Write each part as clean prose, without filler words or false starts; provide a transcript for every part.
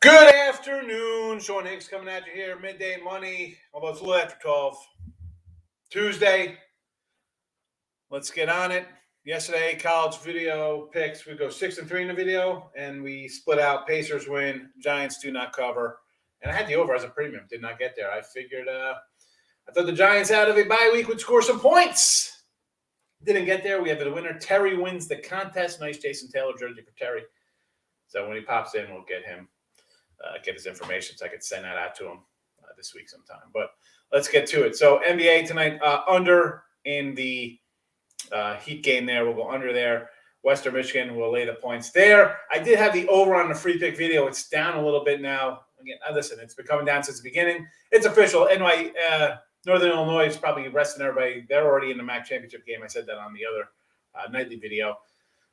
Good afternoon. Sean Higgs coming at you here. Midday Money. Although it's a little after 12. Tuesday. Let's get on it. Yesterday, college video picks. We go 6-3 in the video, and we split out. Pacers win. Giants do not cover. And I had the over as a premium. Did not get there. I figured I thought the Giants out of a bye week would score some points. Didn't get there. We have the winner. Terry wins the contest. Nice Jason Taylor jersey for Terry. So when he pops in, we'll get him. Get his information so I could send that out to him this week sometime. But let's get to it. So NBA tonight, under in the Heat game there. We'll go under there. Western Michigan will lay the points there. I did have the over on the free pick video. It's down a little bit now. Again, listen, it's been coming down since the beginning. It's official. Northern Illinois is probably resting everybody. They're already in the MAC championship game. I said that on the other nightly video.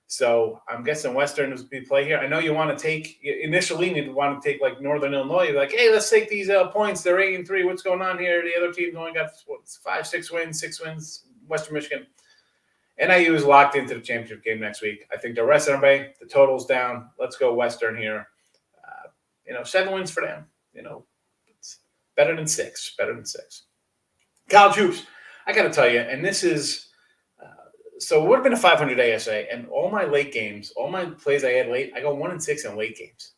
So I'm guessing Western is the play here. I know you want to take initially. You want to take like Northern Illinois. You're like, hey, let's take these points. They're 8-3. What's going on here? The other team's only got 6 wins. Western Michigan. NIU is locked into the championship game next week. I think they're resting everybody. The total's down. Let's go Western here. 7 wins for them. It's better than 6. Better than 6. College hoops. I got to tell you, and this is. So it would have been a 500 ASA, and all my late games, all my plays I had late, I go 1-6 in late games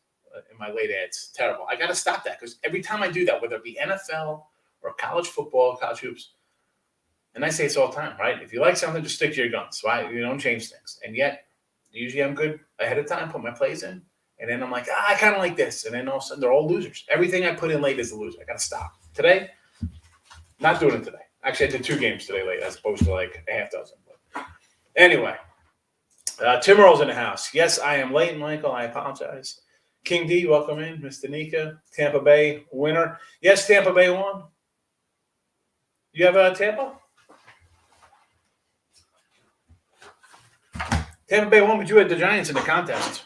in my late ads. Terrible. I got to stop that because every time I do that, whether it be NFL or college football, college hoops, and I say this all the time, right? If you like something, just stick to your guns. Why? You don't change things. And yet, usually I'm good ahead of time, put my plays in, and then I'm like, I kind of like this. And then all of a sudden, they're all losers. Everything I put in late is a loser. I got to stop. Today, not doing it today. Actually, I did 2 games today late as opposed to like a half dozen. Anyway, Tim Earl's in the house. Yes, I am late, Michael. I apologize. King D, welcome in. Mr. Nika, Tampa Bay winner. Yes, Tampa Bay won. You have Tampa? Tampa Bay won, but you had the Giants in the contest.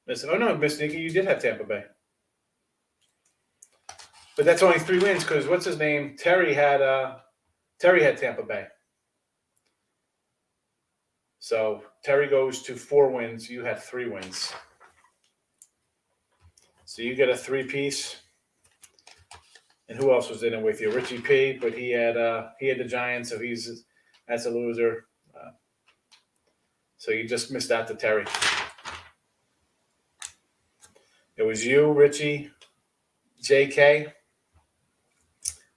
Listen, Mr. Nika, you did have Tampa Bay. But that's only 3 wins because what's his name? Terry had Tampa Bay. So Terry goes to 4 wins. You had 3 wins. So you get a 3-piece. And who else was in it with you? Richie P. But he had the Giants, so that's a loser. So you just missed out to Terry. It was you, Richie, J.K.,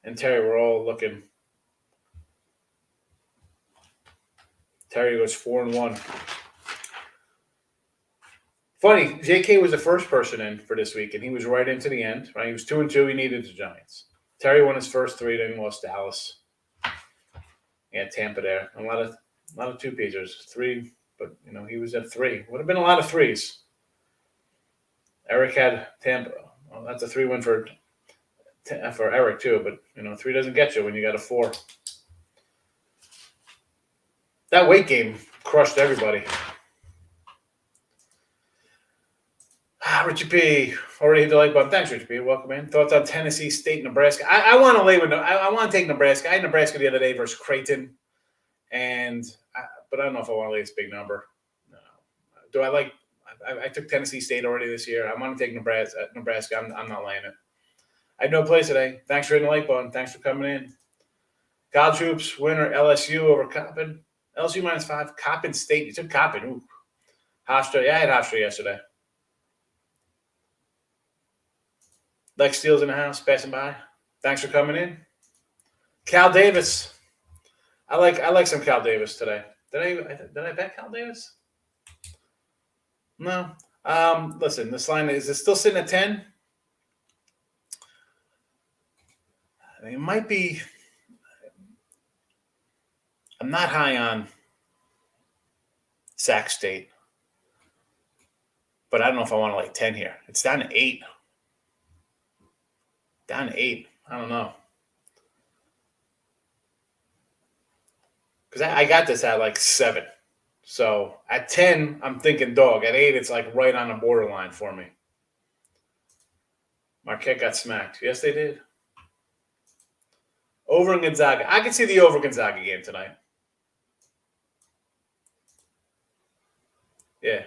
and Terry. We're all looking. Terry goes 4-1. Funny, JK was the first person in for this week, and he was right into the end. Right, he was 2-2. He needed the Giants. Terry won his first 3, then lost Dallas. He had Tampa there. A lot of 2-piecers. 3, but he was at 3. Would have been a lot of 3s. Eric had Tampa. Well, that's a 3 win for Eric too, but 3 doesn't get you when you got a 4. That weight game crushed everybody. Richie P. already hit the like button. Thanks, Richie P. Welcome in. Thoughts on Tennessee State, Nebraska? I want to lay with. I want to take Nebraska. I had Nebraska the other day versus Creighton, but I don't know if I want to lay this big number. No. Do I like? I took Tennessee State already this year. I want to take Nebraska. I'm not laying it. I had no place today. Thanks for hitting the like button. Thanks for coming in. College hoops winner LSU over Coppin. LSU -5. Coppin State. You took Coppin. Ooh. Hofstra. Yeah, I had Hofstra yesterday. Lex Steele's in the house, passing by. Thanks for coming in. Cal Davis. I like some Cal Davis today. Did I bet Cal Davis? No. Listen, this line is it still sitting at 10? It might be. I'm not high on Sac State, but I don't know if I want to like 10 here. It's down to 8. Down to 8. I don't know. Because I got this at like 7. So at 10, I'm thinking dog. At 8, it's like right on the borderline for me. Marquette got smacked. Yes, they did. Over in Gonzaga. I can see the over Gonzaga game tonight. Yeah.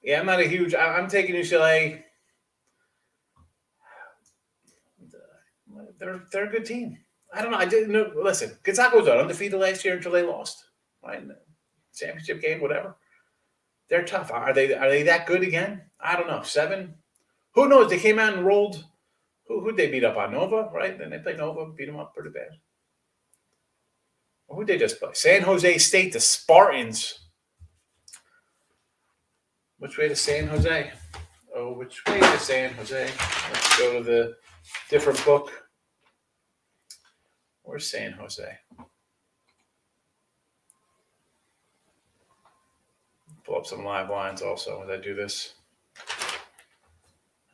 Yeah, I'm not a huge. I'm taking UCLA. They're a good team. I don't know. I didn't know. Listen, Gonzaga was undefeated last year until they lost. Right, championship game, whatever. They're tough. Are they that good again? I don't know. 7. Who knows? They came out and rolled. Who'd they beat up on? Nova, right? Then they played Nova, beat them up pretty bad. Who'd they just play? San Jose State, the Spartans. Which way to San Jose? Oh, which way to San Jose? Let's go to the different book. Where's San Jose? Pull up some live lines also as I do this.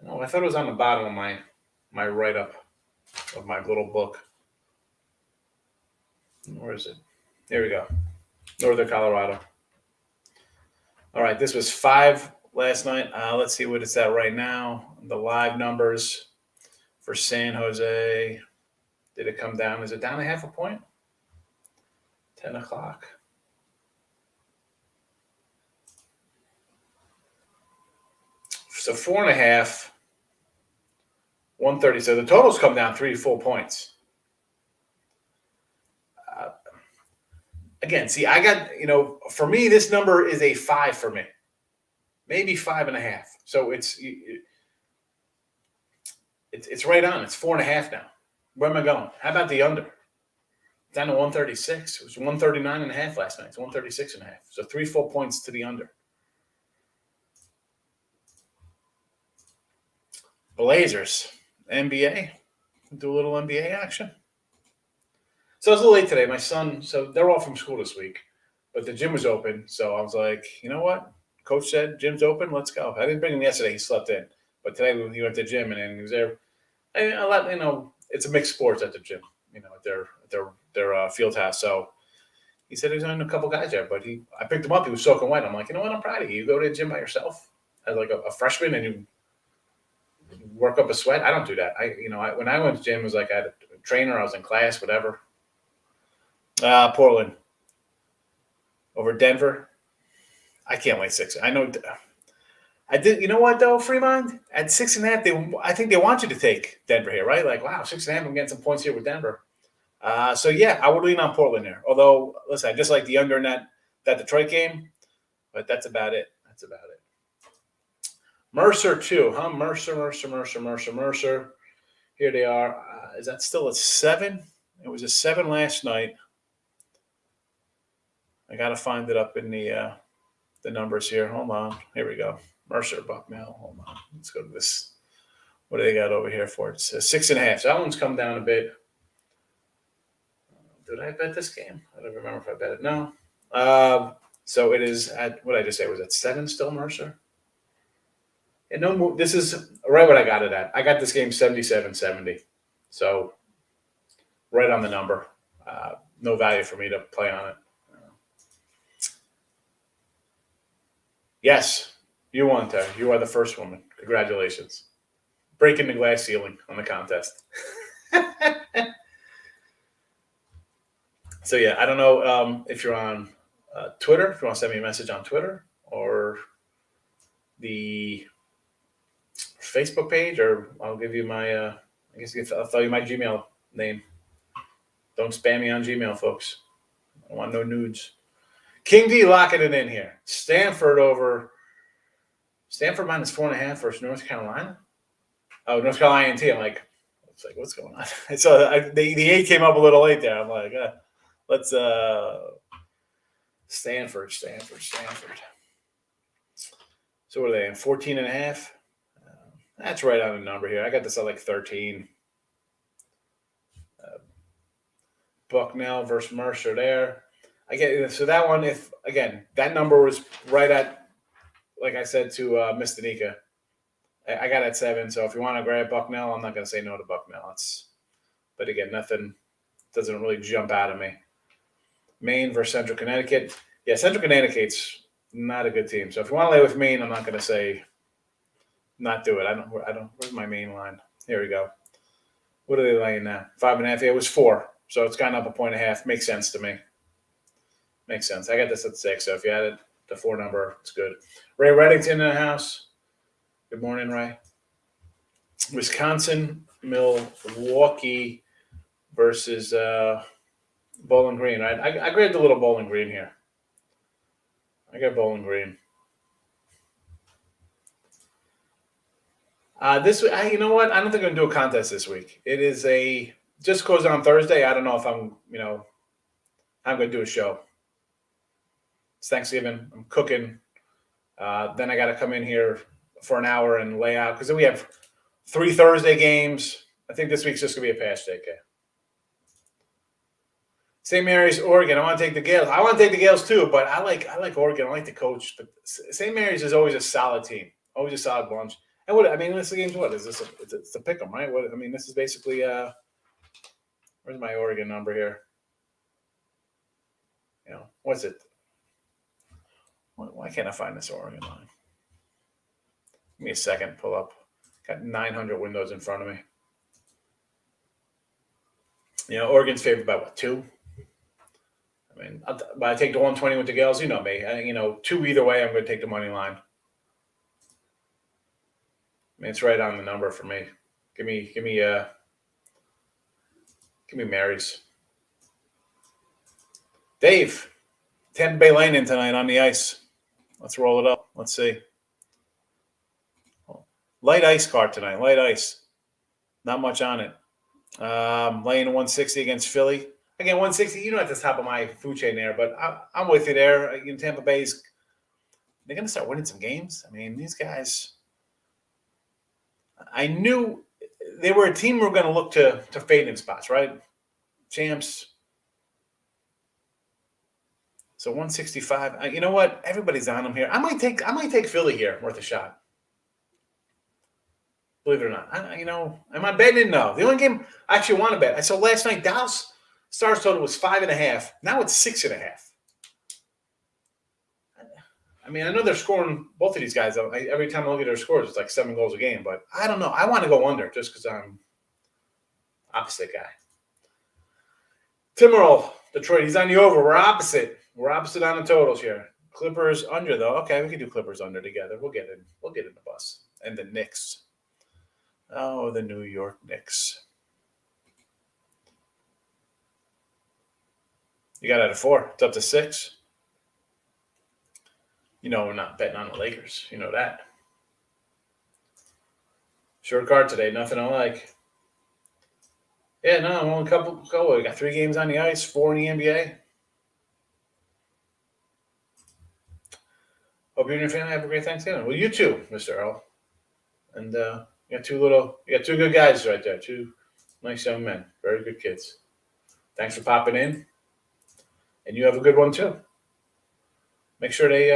Oh, I thought it was on the bottom of my write-up of my little book. Where is it? Here we go. Northern Colorado. All right, this was 5 last night. Let's see what it's at right now. The live numbers for San Jose. Did it come down? Is it down a half a point? 10 o'clock. So 4.5, 130. So the totals come down 3 full points. Again, see, I got, for me, this number is a 5 for me. Maybe 5.5. So it's right on. It's 4.5 now. Where am I going? How about the under? Down to 136. It was 139.5 last night. It's 136.5. So 3 full points to the under. Blazers, NBA. Do a little NBA action. So I was a little late today. My son, so they're all from school this week, but the gym was open. So I was like, you know what? Coach said gym's open. Let's go. I didn't bring him yesterday. He slept in. But today he went to the gym and then he was there. I let it's a mixed sports at the gym, at their field house. So he said he's on a couple guys there, but I picked him up. He was soaking wet. I'm like, you know what? I'm proud of you. You go to the gym by yourself as like a freshman and you work up a sweat. I don't do that. When I went to the gym, it was like I had a trainer. I was in class, whatever. Portland over Denver. I can't wait 6. I know. I did. You know what though, Fremont at 6.5. I think they want you to take Denver here, right? Like, wow, 6.5. I'm getting some points here with Denver. So yeah, I would lean on Portland there. Although, listen, I just like the under in that Detroit game, but that's about it. Mercer too, huh? Mercer. Here they are. Is that still a 7? It was a 7 last night. I got to find it up in the numbers here. Hold on. Here we go. Mercer, Bucknell. Hold on. Let's go to this. What do they got over here for? It's 6.5. So that one's come down a bit. Did I bet this game? I don't remember if I bet it. No. So it is at, what did I just say? Was it 7 still, Mercer? And no, this is right what I got it at. I got this game 77-70. So right on the number. No value for me to play on it. Yes, you won, Terry. You are the first woman. Congratulations. Breaking the glass ceiling on the contest. So, yeah, I don't know if you're on Twitter, if you want to send me a message on Twitter or the Facebook page, or I'll give you my, I'll tell you my Gmail name. Don't spam me on Gmail, folks. I don't want no nudes. King D locking it in here. Stanford minus 4.5 versus North Carolina. Oh, North Carolina A&T. I'm like, what's going on? So the 8 came up a little late there. I'm like, let's Stanford. So what are they in? 14.5. That's right on the number here. I got this at like 13. Bucknell versus Mercer there. I get so that one. If again that number was right at, like I said to Miss Danica, I got at 7. So if you want to grab Bucknell, I'm not going to say no to Bucknell. But again, nothing doesn't really jump out at me. Maine versus Central Connecticut. Yeah, Central Connecticut's not a good team. So if you want to lay with Maine, I'm not going to say not do it. I don't. Where's my main line? Here we go. What are they laying now? 5.5. Yeah, it was 4. So it's gone up 1.5. Makes sense to me. Makes sense. I got this at 6. So if you had it, the 4 number. It's good. Ray Reddington in the house. Good morning, Ray. Wisconsin, Milwaukee versus Bowling Green, right? I grabbed a little Bowling Green here. I got Bowling Green. You know what? I don't think I'm going to do a contest this week. It is just goes on Thursday. I don't know if I'm going to do a show. It's Thanksgiving. I'm cooking. Then I got to come in here for an hour and lay out because then we have 3 Thursday games. I think this week's just going to be a pass, JK. St. Mary's, Oregon. I want to take the Gales. I want to take the Gales too, but I like Oregon. I like the coach. But St. Mary's is always a solid team, always a solid bunch. And this game's what? Is this it's a pick 'em, right? This is basically where's my Oregon number here? What's it? Why can't I find this Oregon line? Give me a second, pull up. Got 900 windows in front of me. Oregon's favored by what, 2? But I take the 120 with the Gales. You know me. 2 either way, I'm going to take the money line. It's right on the number for me. Give me Mary's. Dave, Tampa Bay Lightning tonight on the ice. Let's roll it up. Let's see. Light ice card tonight. Light ice. Not much on it. Laying 160 against Philly. Again, 160, at the top of my food chain there, but I'm with you there. Tampa Bay's, they're going to start winning some games. These guys, I knew they were a team who were going to look to fade in spots, right? Champs. So 165. You know what? Everybody's on them here. I might take Philly here, worth a shot. Believe it or not. Am I betting? No. The only game I actually want to bet. I saw last night Dallas Stars total was 5.5. Now it's 6.5. I know they're scoring both of these guys. Every time I look at their scores, it's like 7 goals a game. But I don't know. I want to go under just because I'm opposite guy. Timmerl, Detroit. He's on the over. We're opposite. We're opposite on the totals here. Clippers under though. Okay, we can do Clippers under together. We'll get in. We'll get in the bus. And the Knicks. Oh, the New York Knicks. You got it at 4. It's up to 6. We're not betting on the Lakers. You know that. Short card today. Nothing I like. Yeah, no, only a couple. We got 3 games on the ice, 4 in the NBA. Hope you and your family have a great Thanksgiving. Well, you too, Mr. Earl. And you got 2 good guys right there. 2 nice young men. Very good kids. Thanks for popping in. And you have a good one too. Make sure they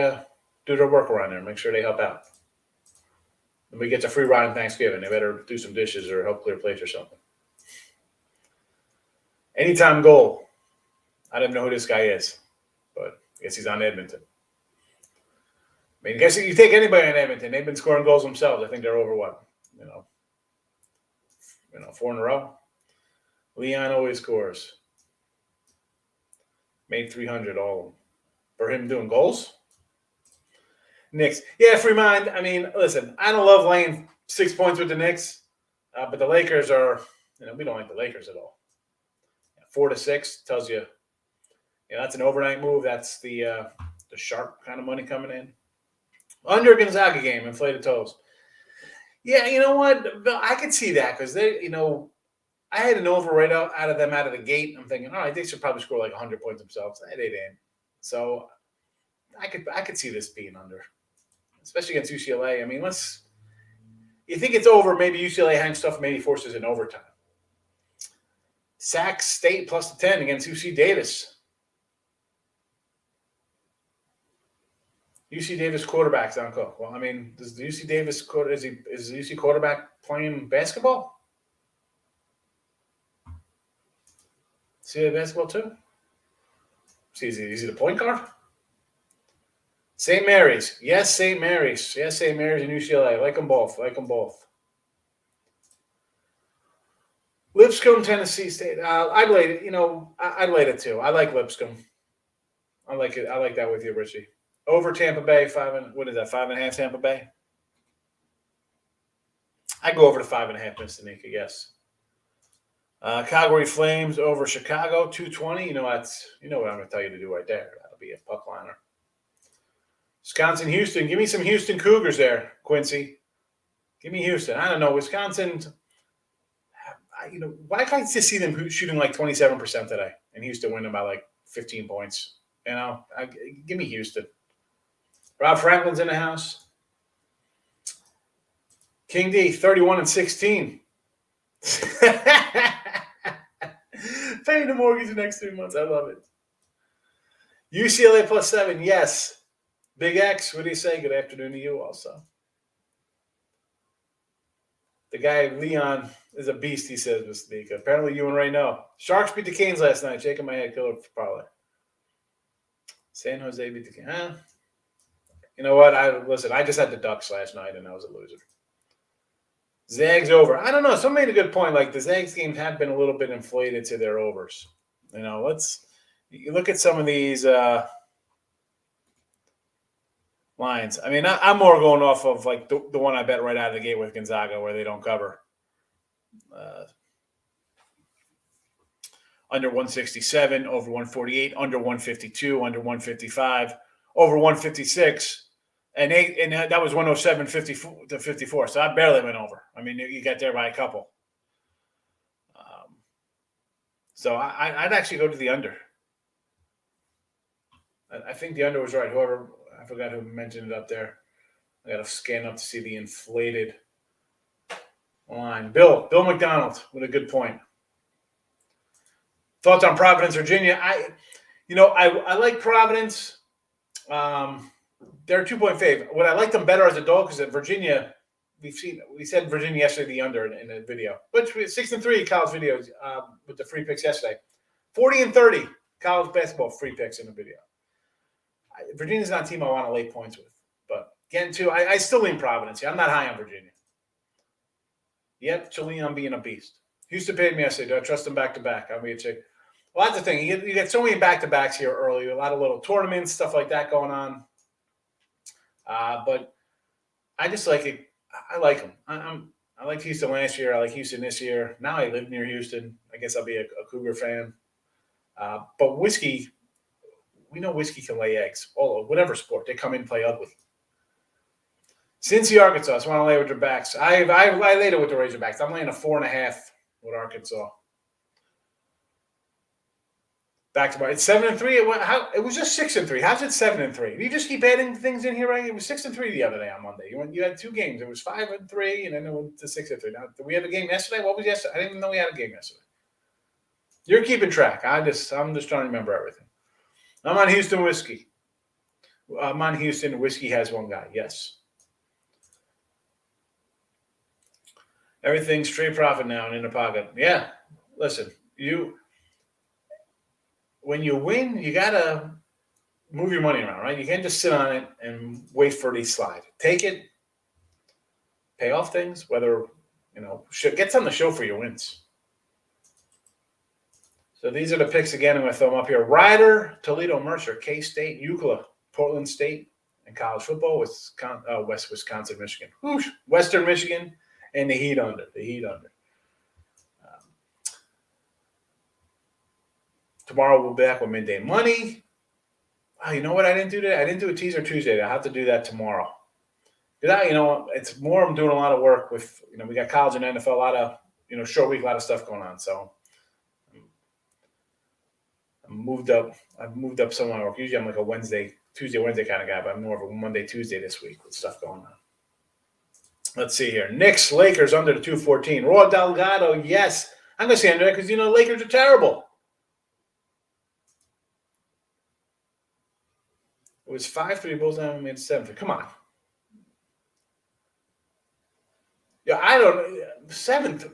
do their work around there. Make sure they help out. When we get a free ride on Thanksgiving, they better do some dishes or help clear plates or something. Anytime goal. I don't even know who this guy is, but I guess he's on Edmonton. I guess you take anybody on Edmonton. They've been scoring goals themselves. I think they're over what? 4 in a row. Leon always scores. Made 300 all of them. For him doing goals? Knicks. Yeah, free mind. Listen, I don't love laying 6 points with the Knicks, but the Lakers are, we don't like the Lakers at all. 4-6 tells you, that's an overnight move. That's the sharp kind of money coming in. Under Gonzaga game, inflated totals. Yeah, you know what? I could see that because they, I had an over right out of them out of the gate. I'm thinking, all right, they should probably score like 100 points themselves. They didn't. So I could see this being under, especially against UCLA. You think it's over, maybe UCLA hangs stuff, maybe forces in overtime. Sac State plus the 10 against UC Davis. UC Davis quarterback's on call. Well, does the UC Davis is the UC quarterback playing basketball? See the basketball too? Is he the point guard? St. Mary's. Yes, St. Mary's. Yes, St. Mary's and UCLA. Like them both. Lipscomb, Tennessee State. I'd lay it. I'd lay it too. I like Lipscomb. I like it. I like that with you, Richie. Over Tampa Bay, what is that, 5.5 Tampa Bay? I go over to 5.5 Mr. yes. Calgary Flames over Chicago, 220. You know what I'm going to tell you to do right there. That'll be a puck liner. Wisconsin, Houston. Give me some Houston Cougars there, Quincy. Give me Houston. I don't know. Wisconsin, why can't I just see them shooting like 27% today and Houston winning by like 15 points? Give me Houston. Rob Franklin's in the house. King D, 31-16. Paying the mortgage the next 3 months. I love it. UCLA +7. Yes. Big X, what do you say? Good afternoon to you also. The guy, Leon, is a beast, he says, Mr. Nika. Apparently you and Ray know. Sharks beat the Canes last night. Shaking my head. Killer for parlay. San Jose beat the Canes. Huh? You know what? I just had the Ducks last night, and I was a loser. Zags over. I don't know. Someone made a good point. Like, the Zags games have been a little bit inflated to their overs. You look at some of these lines. I mean, I'm more going off of, like, the one I bet right out of the gate with Gonzaga where they don't cover. Under 167, over 148, under 152, under 155, over 156. And that was 107 to 54. So I barely went over. I mean, you got there by a couple. So I'd actually go to the under. I think the under was right. I forgot who mentioned it up there. I got to scan up to see the inflated line. Bill McDonald with a good point. Thoughts on Providence, Virginia? I like Providence. They're a 2-point fave. What I like them better as a dog is that Virginia. We said Virginia yesterday the under in the video, but 6-3 college videos with the free picks yesterday. 40-30 college basketball free picks in the video. Virginia's not a team I want to lay points with, but again, too, I still lean Providence. I'm not high on Virginia. Yep, to lean on being a beast. Houston paid me yesterday. Do I trust them back to back? I'll be a chick. Well, that's the thing. You get so many back to backs here early. A lot of little tournaments, stuff like that going on. But I just like it. I like them. I liked Houston last year. I like Houston this year. Now I live near Houston. I guess I'll be a Cougar fan. But whiskey, we know whiskey can lay eggs. Whatever sport, they come in and play ugly. Cincy, Arkansas. I just want to lay with their backs. I laid it with the Razorbacks. I'm laying a 4.5 with Arkansas. Back to it's 7-3. It was just 6-3. How's it 7-3? You just keep adding things in here, right? It was 6-3 the other day on Monday. You had 2 games. It was 5-3, and then it went to 6-3. Now, did we have a game yesterday? What was yesterday? I didn't even know we had a game yesterday. You're keeping track. I'm just trying to remember everything. I'm on Houston whiskey. I'm on Houston. Whiskey has one guy. Yes. Everything's straight profit now and in the pocket. Yeah. Listen, when you win, you got to move your money around, right? You can't just sit on it and wait for it to slide. Take it, pay off things, whether, get something to show for your wins. So these are the picks again. I'm going to throw them up here. Rider, Toledo, Mercer, K-State, UCLA, Portland State, and college football, West Wisconsin, Michigan. Whoosh, Western Michigan, and the Heat under. Tomorrow we'll be back with Midday Money. Oh, you know what I didn't do today? I didn't do a teaser Tuesday. I have to do that tomorrow. Because it's more I'm doing a lot of work with, we got college and NFL, a lot of, short week, a lot of stuff going on. So I've moved up some of my work. Usually I'm like a Tuesday, Wednesday kind of guy, but I'm more of a Monday, Tuesday this week with stuff going on. Let's see here. Knicks, Lakers under the 214. Raw Delgado, yes. I'm going to say under that because, Lakers are terrible. It was 5-3 Bulls, now we made it 7-3. Come on. Yeah, I don't know. 7-3.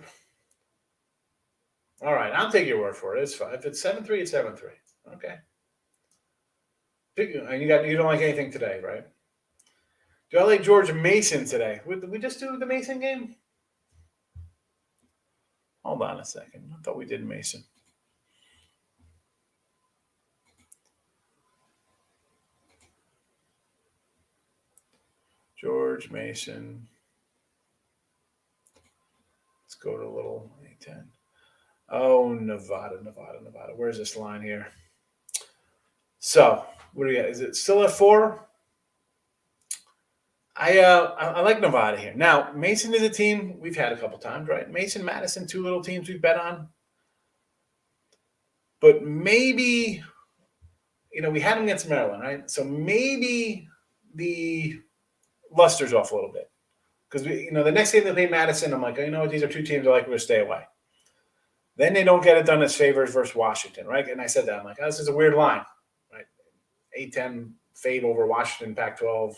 All right, I'll take your word for it. It's fine. If it's 7-3, it's 7-3. Okay. And you don't like anything today, right? Do I like George Mason today? Did we just do the Mason game? Hold on a second. I thought we did Mason. George Mason. Let's go to a little A10. Oh, Nevada. Where's this line here? So, what do we got? Is it still at 4? I like Nevada here. Now, Mason is a team we've had a couple times, right? Mason, Madison, 2 little teams we've bet on. But maybe, we had them against Maryland, right? So maybe the luster's off a little bit. Because, the next game they play Madison, I'm like, these are 2 teams I like, we're going to stay away. Then they don't get it done as favors versus Washington, right? And I said that. I'm like, this is a weird line, right? A10 fade over Washington, Pac-12.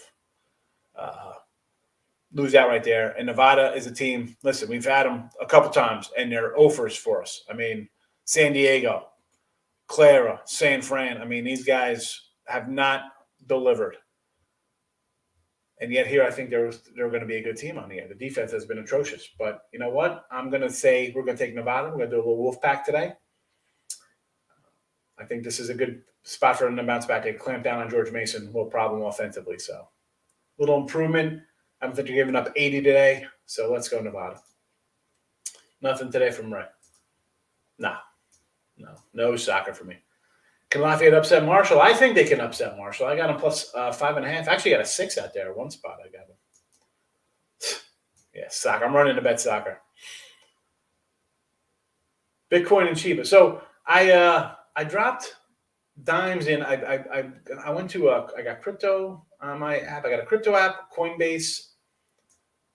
Lose out right there. And Nevada is a team, listen, we've had them a couple times, and they're offers for us. I mean, San Diego, Clara, San Fran. These guys have not delivered. And yet here I think they're going to be a good team on the air. The defense has been atrocious. But you know what? I'm going to say we're going to take Nevada. We're going to do a little wolf pack today. I think this is a good spot for them to bounce back. They clamp down on George Mason. No problem offensively. So little improvement. I don't think they're giving up 80 today. So let's go Nevada. Nothing today from Ray. No soccer for me. Can Lafayette upset Marshall? I think they can upset Marshall. I got them plus 5.5. Actually, got a 6 out there. One spot I got them. Yeah, soccer. I'm running to bet soccer. Bitcoin and Chiba. So I dropped dimes in. I went to I got crypto on my app. I got a crypto app, Coinbase,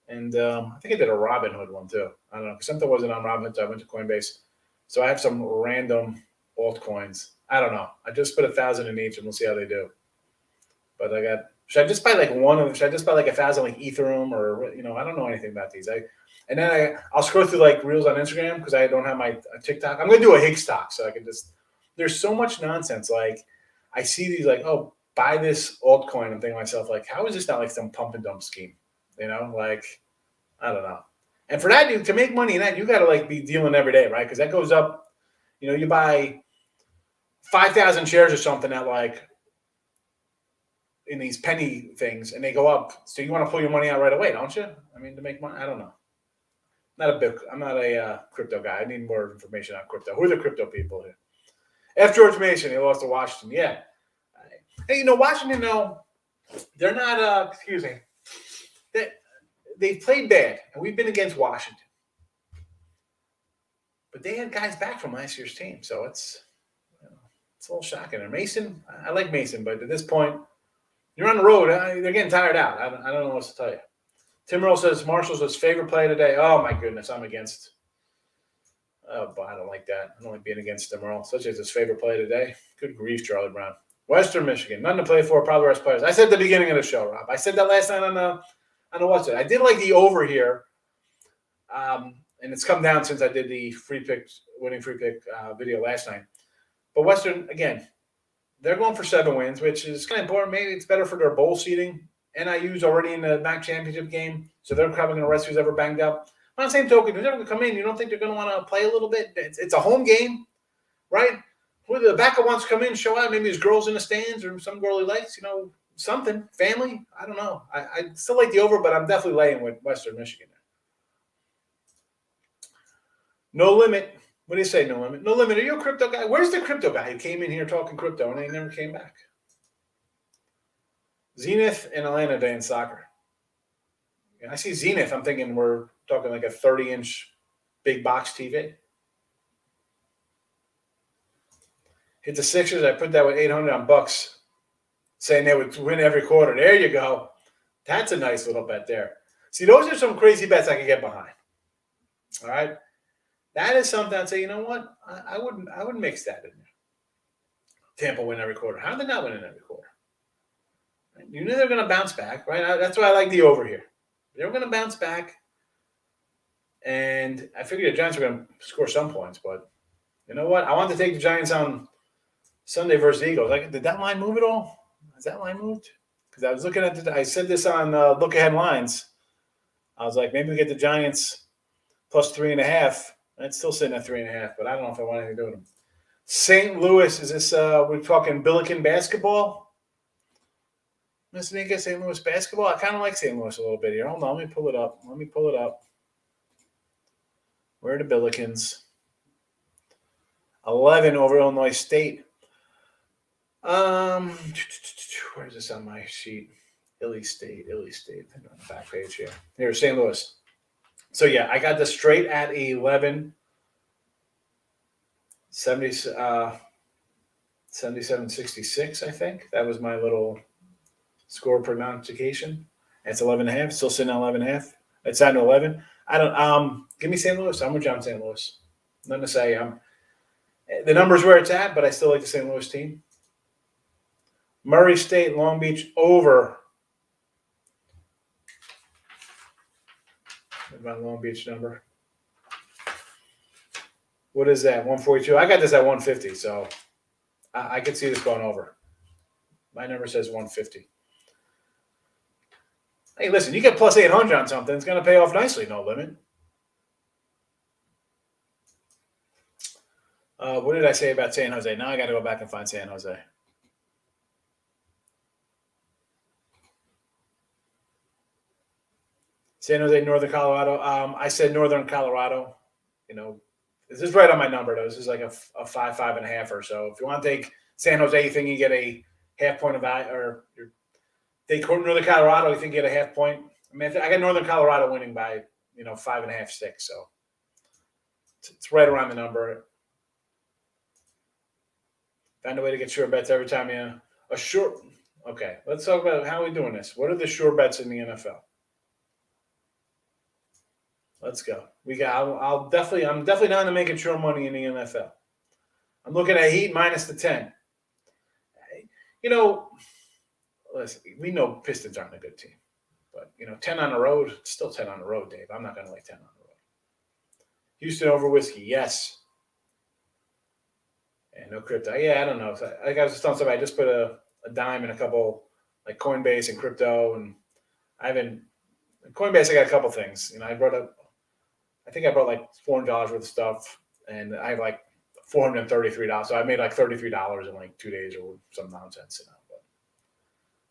and I think I did a Robinhood one too. I don't know, because something wasn't on Robinhood, so I went to Coinbase. So I have some random altcoins. I don't know. I just put 1,000 in each, and we'll see how they do. But should I just buy like one of them? Should I just buy like 1,000 like Ethereum or I don't know anything about these. I'll scroll through like reels on Instagram because I don't have my TikTok. I'm gonna do a Higgs talk so I can just. There's so much nonsense. Like I see these like, oh, buy this altcoin. I'm thinking to myself like, how is this not like some pump and dump scheme? Like I don't know. And for that, to make money in that, you got to like be dealing every day, right? Because that goes up. You buy 5,000 shares or something at like in these penny things, and they go up. So you want to pull your money out right away, don't you? To make money. I don't know. I'm not a crypto guy. I need more information on crypto. Who are the crypto people here? F. George Mason, he lost to Washington. Yeah. Hey, Washington, they're not. Excuse me. They've played bad, and we've been against Washington. But they had guys back from last year's team, so it's a little shocking. And Mason, I like Mason, but at this point, you're on the road. They're getting tired out. I don't know what to tell you. Tim Earl says Marshall's his favorite play today. Oh, my goodness, I'm against. Oh, but I don't like that. I don't like being against Tim Earl, such as his favorite play today. Good grief, Charlie Brown. Western Michigan, nothing to play for, probably the rest players. I said at the beginning of the show, Rob. I said that last night on the what's it. I did like the over here, and it's come down since I did the winning free pick video last night. But Western, again, they're going for 7 wins, which is kind of important. Maybe it's better for their bowl seeding. NIU's already in the MAC championship game, so they're probably going to rest who's ever banged up. On the same token, who's ever going to come in, you don't think they're going to want to play a little bit? It's a home game, right? Whether the backup wants to come in, show out, maybe his girl's in the stands or some girl he likes, something, family. I don't know. I still like the over, but I'm definitely laying with Western Michigan. No limit. What do you say, no limit? No limit. Are you a crypto guy? Where's the crypto guy who came in here talking crypto and they never came back? Zenith and Atlanta Day in soccer. I see Zenith. I'm thinking we're talking like a 30-inch big box TV. Hit the Sixers. I put that with 800 on Bucks, saying they would win every quarter. There you go. That's a nice little bet there. See, those are some crazy bets I could get behind. All right. That is something I'd say, you know what? I wouldn't mix that in there. Tampa win every quarter. How did they not win in every quarter? You knew they're going to bounce back, right? That's why I like the over here. They were going to bounce back. And I figured the Giants were going to score some points, but you know what? I wanted to take the Giants on Sunday versus the Eagles. Did that line move at all? Has that line moved? Because I was looking at I said this on Look Ahead Lines. I was like, maybe we get the Giants plus 3.5. It's still sitting at 3.5, but I don't know if I want anything to do with them. St. Louis, is this we're talking Billiken basketball? Mr. St. Louis basketball. I kind of like St. Louis a little bit here. Hold on, let me pull it up. Where are the Billikens? 11 over Illinois State. Where's this on my sheet? Illy State. On the back page here. Here's St. Louis. So yeah, I got this straight at 11. 77-66, I think. That was my little score prognostication. It's 11.5. Still sitting at 11.5. It's down to 11. I don't. Give me St. Louis. I'm with John St. Louis. Nothing to say. The number's where it's at, but I still like the St. Louis team. Murray State, Long Beach over. My Long Beach number. What is that? 142. I got this at 150, so I could see this going over. My number says 150. Hey, listen, you get plus 800 on something, it's going to pay off nicely, no limit. What did I say about San Jose? Now I got to go back and find San Jose. San Jose, Northern Colorado. I said Northern Colorado. This is right on my number, though. This is like a 5.5 or so. If you want to take San Jose, you think you get a half point of value, or take Northern Colorado, you think you get a half point. I mean, I got Northern Colorado winning by 5.5, 6. So it's right around the number. Find a way to get sure bets every time a short. Okay, let's talk about how we're doing this. What are the sure bets in the NFL? Let's go. I'm definitely down to making sure money in the NFL. I'm looking at Heat minus the 10. Listen, we know Pistons aren't a good team, but 10 on the road, still 10 on the road, Dave. I'm not going to like 10 on the road. Houston over Whiskey, yes. And no crypto. Yeah, I don't know. Like I was just telling somebody, I just put a dime in a couple like Coinbase and crypto, and Coinbase. I got a couple things. I think I brought like $400 worth of stuff, and I have like $433. So I made like $33 in like 2 days or some nonsense. But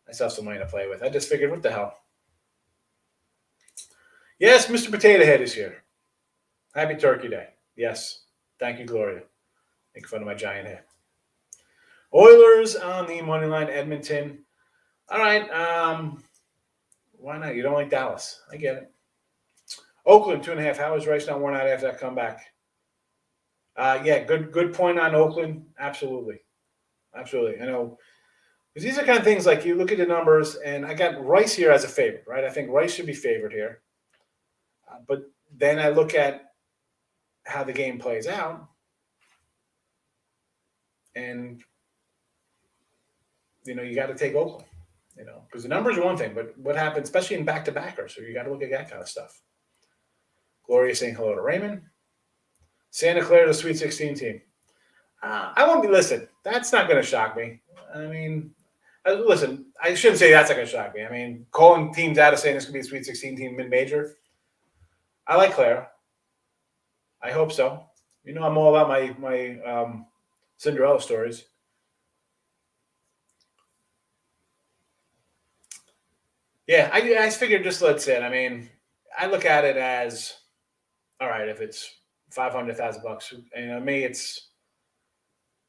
I still have some money to play with. I just figured, what the hell? Yes, Mr. Potato Head is here. Happy Turkey Day. Yes. Thank you, Gloria. Make fun of my giant head. Oilers on the money line, Edmonton. All right. Why not? You don't like Dallas. I get it. Oakland, 2.5. How is Rice not worn out after that comeback? Yeah, good point on Oakland. Absolutely. I know. Because these are kind of things like you look at the numbers, and I got Rice here as a favorite, right? I think Rice should be favored here. But then I look at how the game plays out, and you got to take Oakland, because the numbers are one thing, but what happens, especially in back-to-backers, so you got to look at that kind of stuff. Gloria saying hello to Raymond. Santa Clara, the Sweet 16 team. I won't be, listen, that's not going to shock me. I mean, listen, I shouldn't say that's not going to shock me. I mean, calling teams out of saying this could be a Sweet 16 team mid-major. I like Clara. I hope so. I'm all about my Cinderella stories. Yeah, I figured just let's say it. I mean, I look at it as, all right, if it's $500,000, me, it's,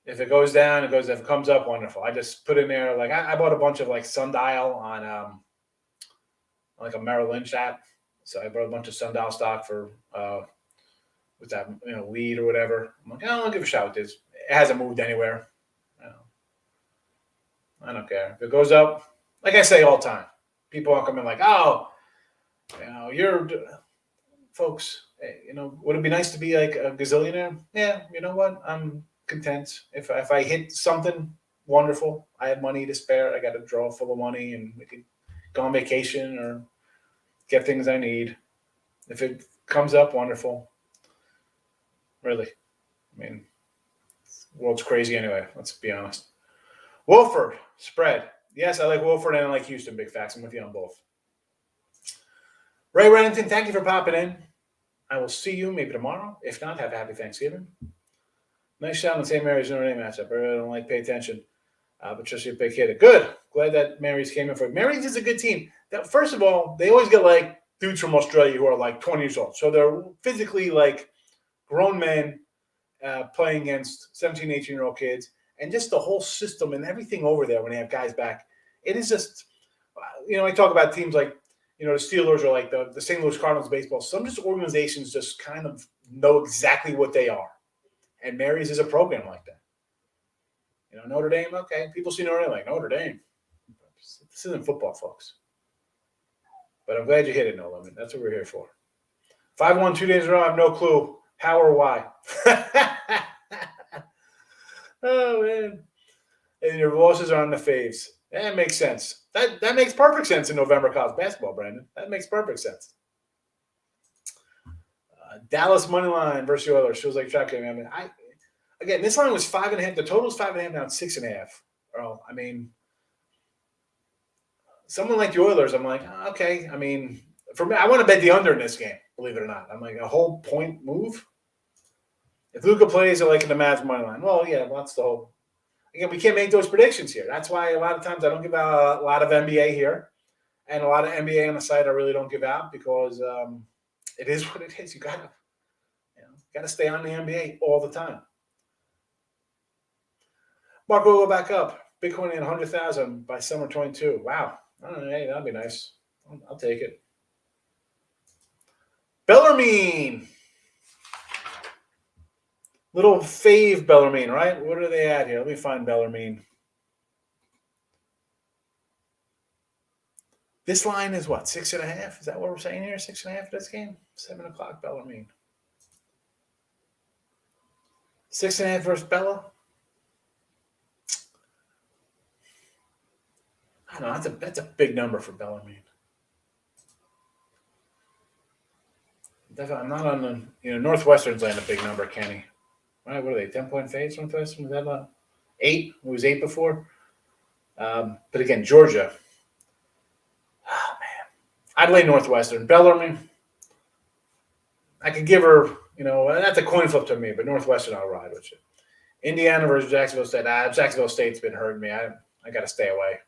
if it goes down, it goes. If it comes up, wonderful. I just put in there, like I bought a bunch of like Sundial on like a Merrill Lynch app. So I bought a bunch of Sundial stock for with that lead or whatever. I'm like, I'll give a shot with this. It hasn't moved anywhere. I don't care. If it goes up, like I say all the time, people are coming like, oh, you're folks, would it be nice to be like a gazillionaire? Yeah, you know what? I'm content. If I hit something wonderful, I have money to spare. I got a drawer full of money, and we can go on vacation or get things I need. If it comes up, wonderful. Really, I mean, the world's crazy anyway. Let's be honest. Wolford spread. Yes, I like Wolford and I like Houston. Big facts. I'm with you on both. Ray Reddington, thank you for popping in. I will see you maybe tomorrow. If not, have a happy Thanksgiving. Nice shot on the same area as Notre Dame matchup. I really don't pay attention. Patricia Big hit it. Good. Glad that Mary's came in for it. Mary's is a good team. That, first of all, they always get like dudes from Australia who are like 20 years old. So they're physically like grown men playing against 17, 18-year-old kids. And just the whole system and everything over there when they have guys back. It is just, I talk about teams like, the Steelers or like the St. Louis Cardinals baseball. Some just organizations just kind of know exactly what they are. And Mary's is a program like that. Notre Dame, okay. People see Notre Dame like, Notre Dame. This isn't football, folks. But I'm glad you hit it, No Limit. That's what we're here for. 5-1 2 days in a row. I have no clue how or why. Oh, man. And your losses are on the faves. That makes sense. That makes perfect sense in November college basketball, Brandon. That makes perfect sense. Dallas money line versus the Oilers feels like track game. I mean, again, this line was 5.5. The total is 5.5. Now it's 6.5. Oh, I mean, someone like the Oilers, I'm like, okay. I mean, for me, I want to bet the under in this game. Believe it or not, I'm like a whole point move. If Luka plays, I like in the Mavs money line. Well, yeah, that's the whole. Again, we can't make those predictions here. That's why a lot of times I don't give out a lot of NBA here, and a lot of NBA on the site I really don't give out because it is what it is. You gotta stay on the NBA all the time. Mark will go back up. Bitcoin at 100,000 by summer 22. Wow, hey, that'd be nice. I'll take it. Bellarmine. Little fave Bellarmine, right? What are they at here? Let me find Bellarmine. This line is what? 6.5? Is that what we're saying here? 6.5 for this game? 7 o'clock Bellarmine. 6.5 versus Bella? I don't know. That's a big number for Bellarmine. Definitely, I'm not on the Northwestern's laying a big number, Kenny. Right, what are they? 10-point fades from Northwestern? Was that about 8? It was 8 before. But again, Georgia. Oh man, I'd lay Northwestern. Bellarmine. I could give her, that's a coin flip to me, but Northwestern, I'll ride with you. Indiana versus Jacksonville State. Jacksonville State's been hurting me. I got to stay away.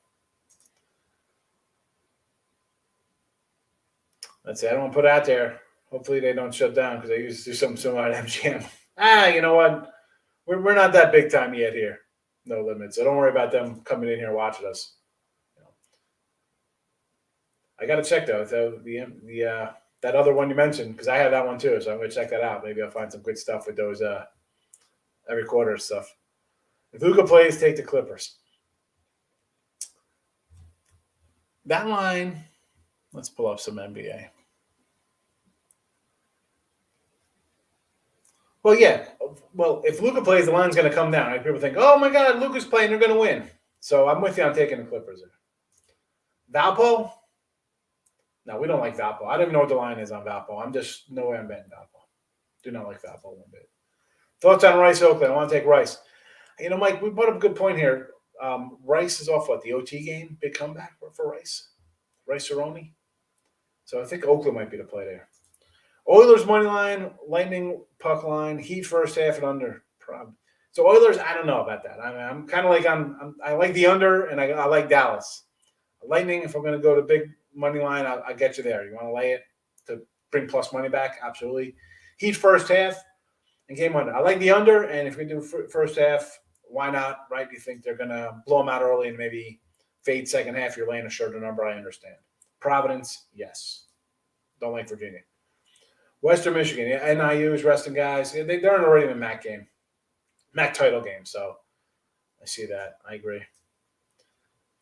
That's it. I don't want to put it out there. Hopefully they don't shut down because they used to do something similar at MGM. You know what? We're not that big time yet here. No Limit. So don't worry about them coming in here watching us. I got to check though. That other one you mentioned because I have that one too. So I'm going to check that out. Maybe I'll find some good stuff with those every quarter stuff. If Luka plays, take the Clippers. That line. Let's pull up some NBA. Well, yeah. Well, if Luka plays, the line's going to come down. Right? People think, oh, my God, Luka's playing. They're going to win. So I'm with you on taking the Clippers. Valpo? No, we don't like Valpo. I don't even know what the line is on Valpo. I'm just no way I'm betting Valpo. Do not like Valpo one bit. Thoughts on Rice Oakland? I want to take Rice. Mike, we brought up a good point here. Rice is off the OT game? Big comeback for Rice. Rice Aroni. So I think Oakland might be the play there. Oilers money line, Lightning puck line, Heat first half and under. So Oilers, I don't know about that. I'm kind of like I like the under and I like Dallas. Lightning, if I'm going to go to big money line, I'll get you there. You want to lay it to bring plus money back? Absolutely. Heat first half and game under. I like the under, and if we do first half, why not? Right? You think they're going to blow them out early and maybe fade second half? You're laying a shorter number. I understand. Providence, yes. Don't like Virginia. Western Michigan, NIU is resting guys. They're already in the MAC game, MAC title game. So I see that. I agree.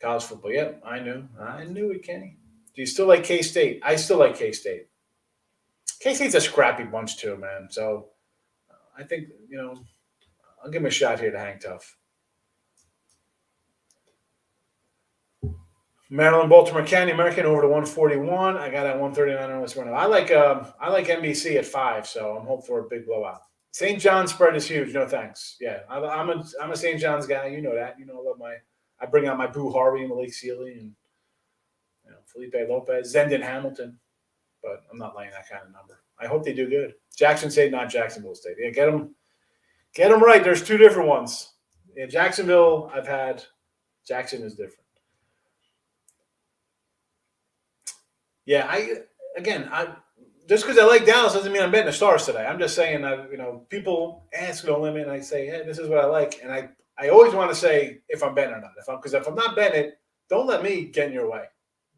College football, yep, I knew it, Kenny. Do you still like K-State? I still like K-State. K-State's a scrappy bunch too, man. So I think, I'll give him a shot here to hang tough. Maryland, Baltimore County, American over to 141. I got at 139 on this one. I like NBC at 5, so I'm hoping for a big blowout. St. John's spread is huge. No thanks. Yeah, I'm a St. John's guy. You know that. I bring out my Boo Harvey and Malik Sealy and Felipe Lopez, Zendon Hamilton, but I'm not laying that kind of number. I hope they do good. Jackson State, not Jacksonville State. Yeah, get them right. There's 2 different ones. In Jacksonville, I've had Jackson is different. Yeah, just because I like Dallas doesn't mean I'm betting the Stars today. I'm just saying that people ask no limit, and I say, hey, this is what I like, and I always want to say if I'm betting or not. If I'm not betting it, don't let me get in your way.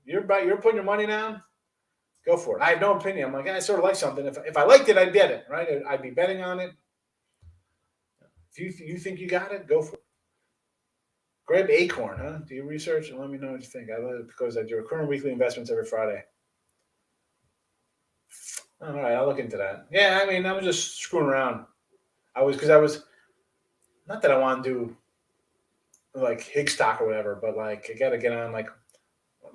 You're putting your money down. Go for it. I have no opinion. I'm like, I sort of like something. If I liked it, I'd get it, right? I'd be betting on it. If you think you got it, go for it. Grab Acorn, huh? Do your research and let me know what you think. I love it because I do recurring weekly investments every Friday. All right, I'll look into that. Yeah, I mean, I was just screwing around. I was not that I want to do like Higstock or whatever, but like I got to get on. Like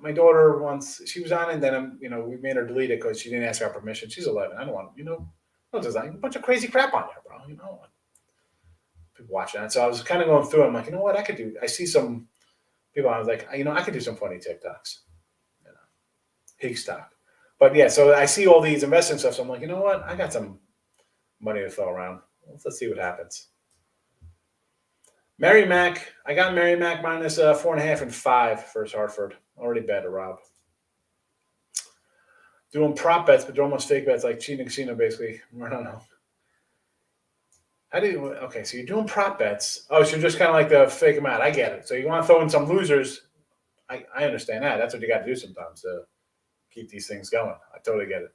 my daughter once she was on, and then we made her delete it because she didn't ask our permission. She's 11. I don't want there's like a bunch of crazy crap on there, bro. People watching that. So I was kind of going through. I'm like, you know what, I could do. I see some people. I was like, I could do some funny TikToks. Higstock. But yeah, so I see all these investing stuff. So I'm like, you know what? I got some money to throw around. Let's see what happens. Mary Mac. I got Mary Mac minus 4.5 and 5 versus Hartford. Already bet, Rob. Doing prop bets, but they're almost fake bets, like cheating casino, basically. I don't know. Okay, so you're doing prop bets. Oh, so you're just kind of like the fake them out. I get it. So you want to throw in some losers. I understand that. That's what you got to do sometimes to keep these things going. I totally get it.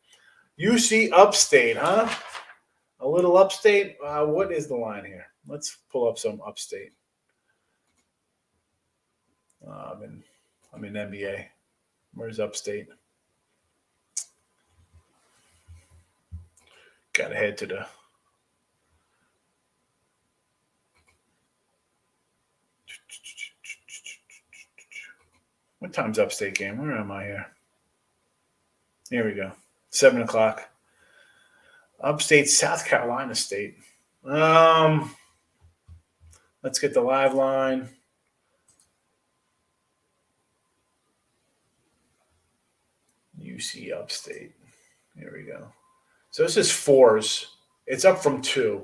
UC Upstate, huh? A little Upstate. What is the line here? Let's pull up some Upstate. I'm in NBA. Where's Upstate? Got to head to the. What time's Upstate game? Where am I here? Here we go. 7 o'clock. Upstate, South Carolina State. Let's get the live line. UC Upstate. Here we go. So this is 4s. It's up from 2.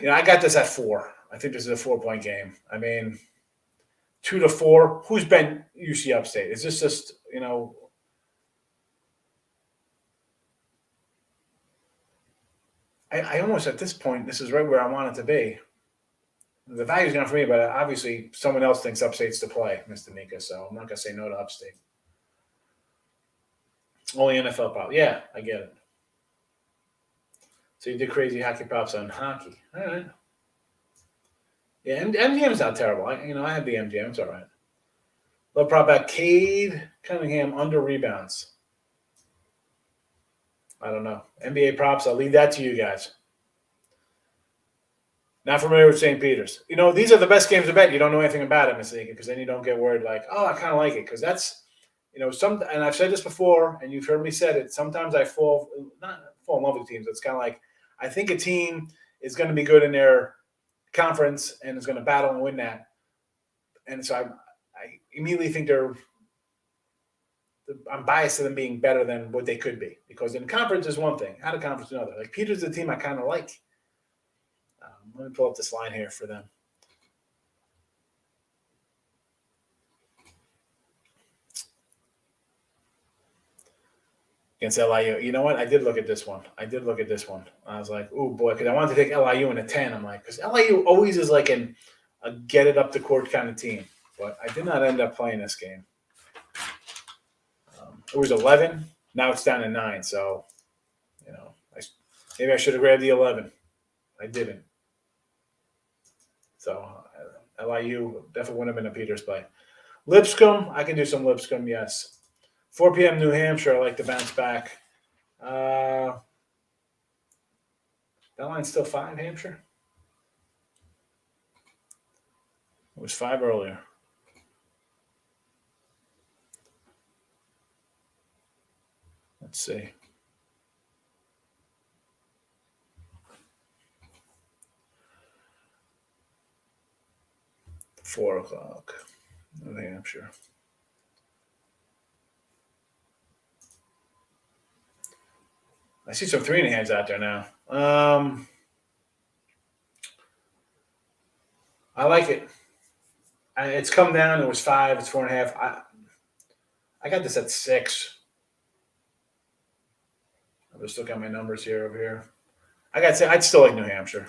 I got this at 4. I think this is a 4-point game. I mean, 2 to 4. Who's been UC Upstate? Is this just, I almost at this point, this is right where I want it to be. The value's not for me, but obviously someone else thinks Upstate's to play, Mr. Nika, so I'm not going to say no to Upstate. Only NFL prop. Yeah, I get it. So you did crazy hockey props on hockey. All right. Yeah, MGM's not terrible. I have the MGM. It's all right. Low prop at Cade Cunningham under rebounds. I don't know. NBA props, I'll leave that to you guys. Not familiar with St. Peter's. These are the best games to bet. You don't know anything about it, Mr. Nika, because then you don't get worried like, oh, I kind of like it. Because that's, and I've said this before, and you've heard me said it, sometimes I not fall in love with teams. It's kind of like, I think a team is going to be good in their conference and is going to battle and win that. And so I immediately think I'm biased to them being better than what they could be, because in conference is one thing, out of conference is another. Like Peter's the team I kind of like. Let me pull up this line here for them. Against LIU. You know what? I did look at this one. I was like, oh, boy, because I wanted to take LIU in a 10. I'm like, because LIU always is like a get it up the court kind of team. But I did not end up playing this game. It was 11. Now it's down to 9. So, maybe I should have grabbed the 11. I didn't. So, LIU definitely wouldn't have been a Peters play. Lipscomb, I can do some Lipscomb, yes. 4 p.m. New Hampshire, I like to bounce back. That line's still 5, Hampshire? It was 5 earlier. Let's see. $4 New Hampshire. I see some 3.5s out there now. I like it. It's come down. It was 5. It's 4.5. I got this at 6. I'm just looking at my numbers here over here. I got to say, I'd still like New Hampshire.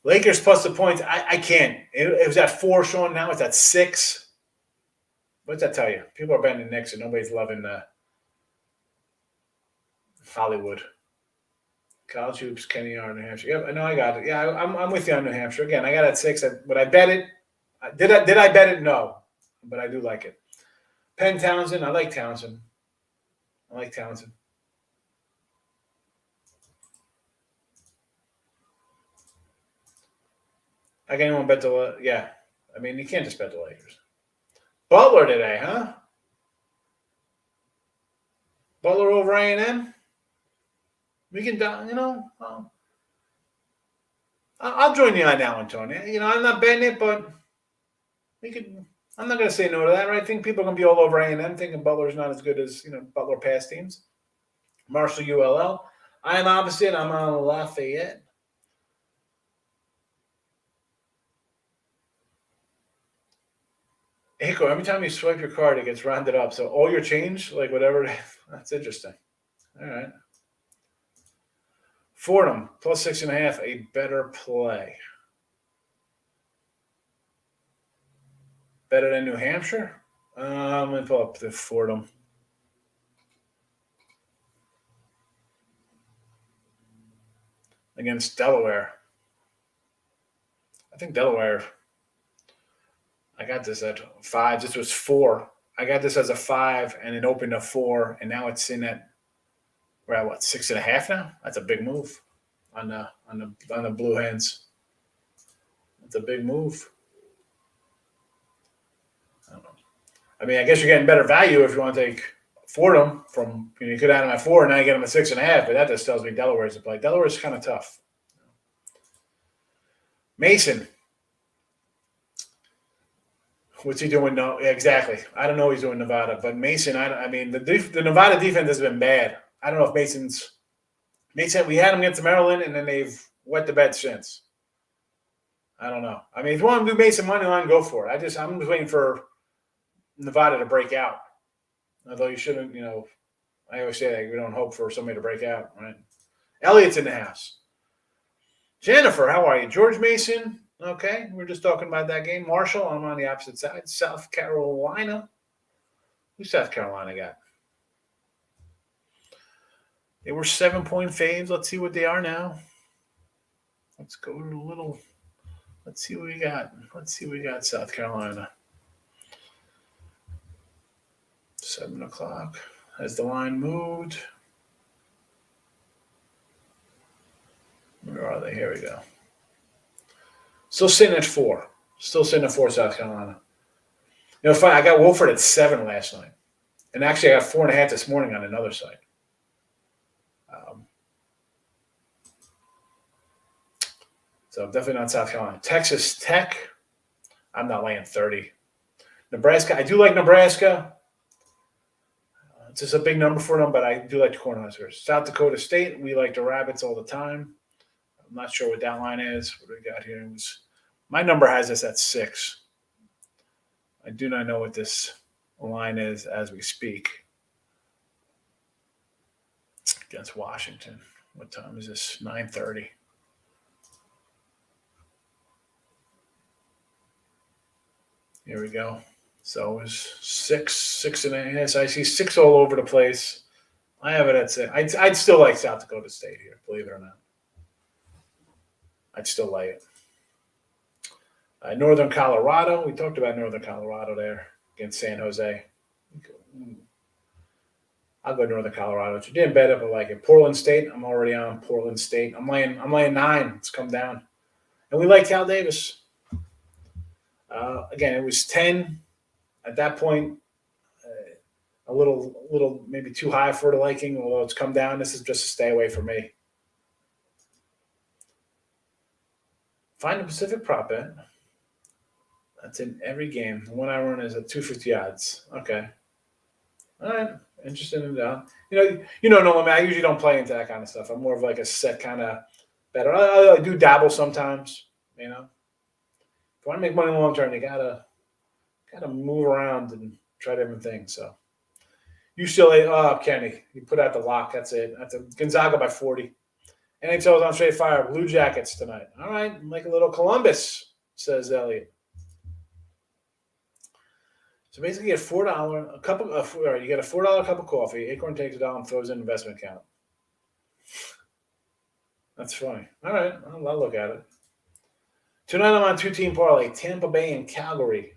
Lakers plus the points. I can't. It was at 4, Sean. Now it's at 6. What's that tell you? People are betting the Knicks, and nobody's loving Hollywood. College hoops, Kenny R, New Hampshire. Yep, I know I got it. Yeah, I'm with you on New Hampshire. Again, I got it at 6. But I bet it. Did I bet it? No. But I do like it. Penn Townsend. I like Townsend. I got anyone bet the yeah. I mean, you can't just bet the Lakers. Butler today, huh? Butler over A&M. We can, I'll join you on that one, Tony. I'm not betting it, but we could. I'm not going to say no to that, right? I think people are going to be all over A&M, thinking Butler's not as good as Butler past teams. Marshall ULL. I'm opposite. I'm on Lafayette. Hicko, every time you swipe your card, it gets rounded up. So all your change, like whatever, that's interesting. All right. Fordham, plus 6.5, a better play. Better than New Hampshire? I'm going to pull up the Fordham. Against Delaware. I think Delaware. I got this at 5. This was 4. I got this as a 5, and it opened at 4, and now it's in at we're at what 6.5 now. That's a big move on the Blue Hens. That's a big move. I don't know. I mean, I guess you're getting better value if you want to take Fordham from you could add them at 4, and now you get them at 6.5. But that just tells me Delaware's a play. Delaware's kind of tough. Mason. What's he doing? No, exactly. I don't know what he's doing in Nevada, but Mason. I mean, the Nevada defense has been bad. I don't know if Mason's. We had him against Maryland, and then they've wet the bed since. I don't know. I mean, if you want to do Mason money line, go for it. I'm just waiting for Nevada to break out. Although you shouldn't, I always say that we don't hope for somebody to break out, right? Elliott's in the house. Jennifer, how are you? George Mason. Okay, we're just talking about that game. Marshall, I'm on the opposite side. South Carolina. Who's South Carolina got? They were 7-point faves. Let's see what they are now. Let's go to a little. Let's see what we got. South Carolina. 7 o'clock. Has the line moved? Where are they? Here we go. Still sitting at 4. South Carolina. Fine. I got Wolford at 7 last night. And actually, I got 4.5 this morning on another site. So definitely not South Carolina. Texas Tech, I'm not laying 30. Nebraska, I do like Nebraska. It's just a big number for them, but I do like the Cornhuskers. South Dakota State, we like the Rabbits all the time. I'm not sure what that line is. What do we got here? My number has us at 6. I do not know what this line is as we speak. Against Washington. What time is this? 9:30. Here we go. So it was 6.5. So I see 6 all over the place. I have it at 6. I'd still like South Dakota State here, believe it or not. I'd still like it. Northern Colorado. We talked about Northern Colorado there against San Jose. I'll go Northern Colorado. You didn't bet it, but like it. Portland State. I'm already on Portland State. I'm laying 9. It's come down, and we like Cal Davis. Again, it was 10 at that point. A little maybe too high for the liking, although it's come down. This is just a stay away for me. Find the Pacific prop bet. That's in every game. The one I run is at 250 odds. Okay. All right. Interested in that. No limit. I usually don't play into that kind of stuff. I'm more of like a set kind of better. I do dabble sometimes, you want to make money long term, you gotta move around and try different things. So UCLA, Kenny, you put out the lock. That's it. That's a Gonzaga by 40. NHL's on straight fire. Blue Jackets tonight. All right, like a little Columbus, says Elliot. So basically, you get $4 a cup of. You get a $4 cup of coffee. Acorn takes it out and throws in an investment account. That's funny. All right, I'll look at it. Tonight I'm on 2-team parlay: Tampa Bay and Calgary.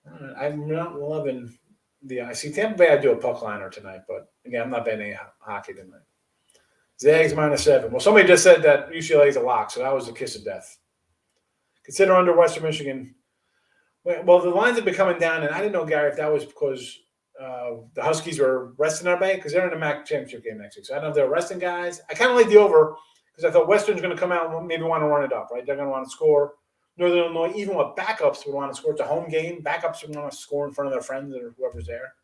All right, I'm not loving the. I see Tampa Bay. I do a puck liner tonight, but again, I'm not betting any hockey tonight. Zags -7. Well, somebody just said that UCLA is a lock, so that was a kiss of death. Consider under Western Michigan. Well, the lines have been coming down, and I didn't know, Gary, if that was because the Huskies were resting our bay, because they're in the MAC championship game next week. So I don't know if they're resting guys. I kind of like the over because I thought Western's going to come out and maybe want to run it up, right? They're going to want to score. Northern Illinois, even with backups, would want to score. It's a home game. Backups would want to score in front of their friends or whoever's there.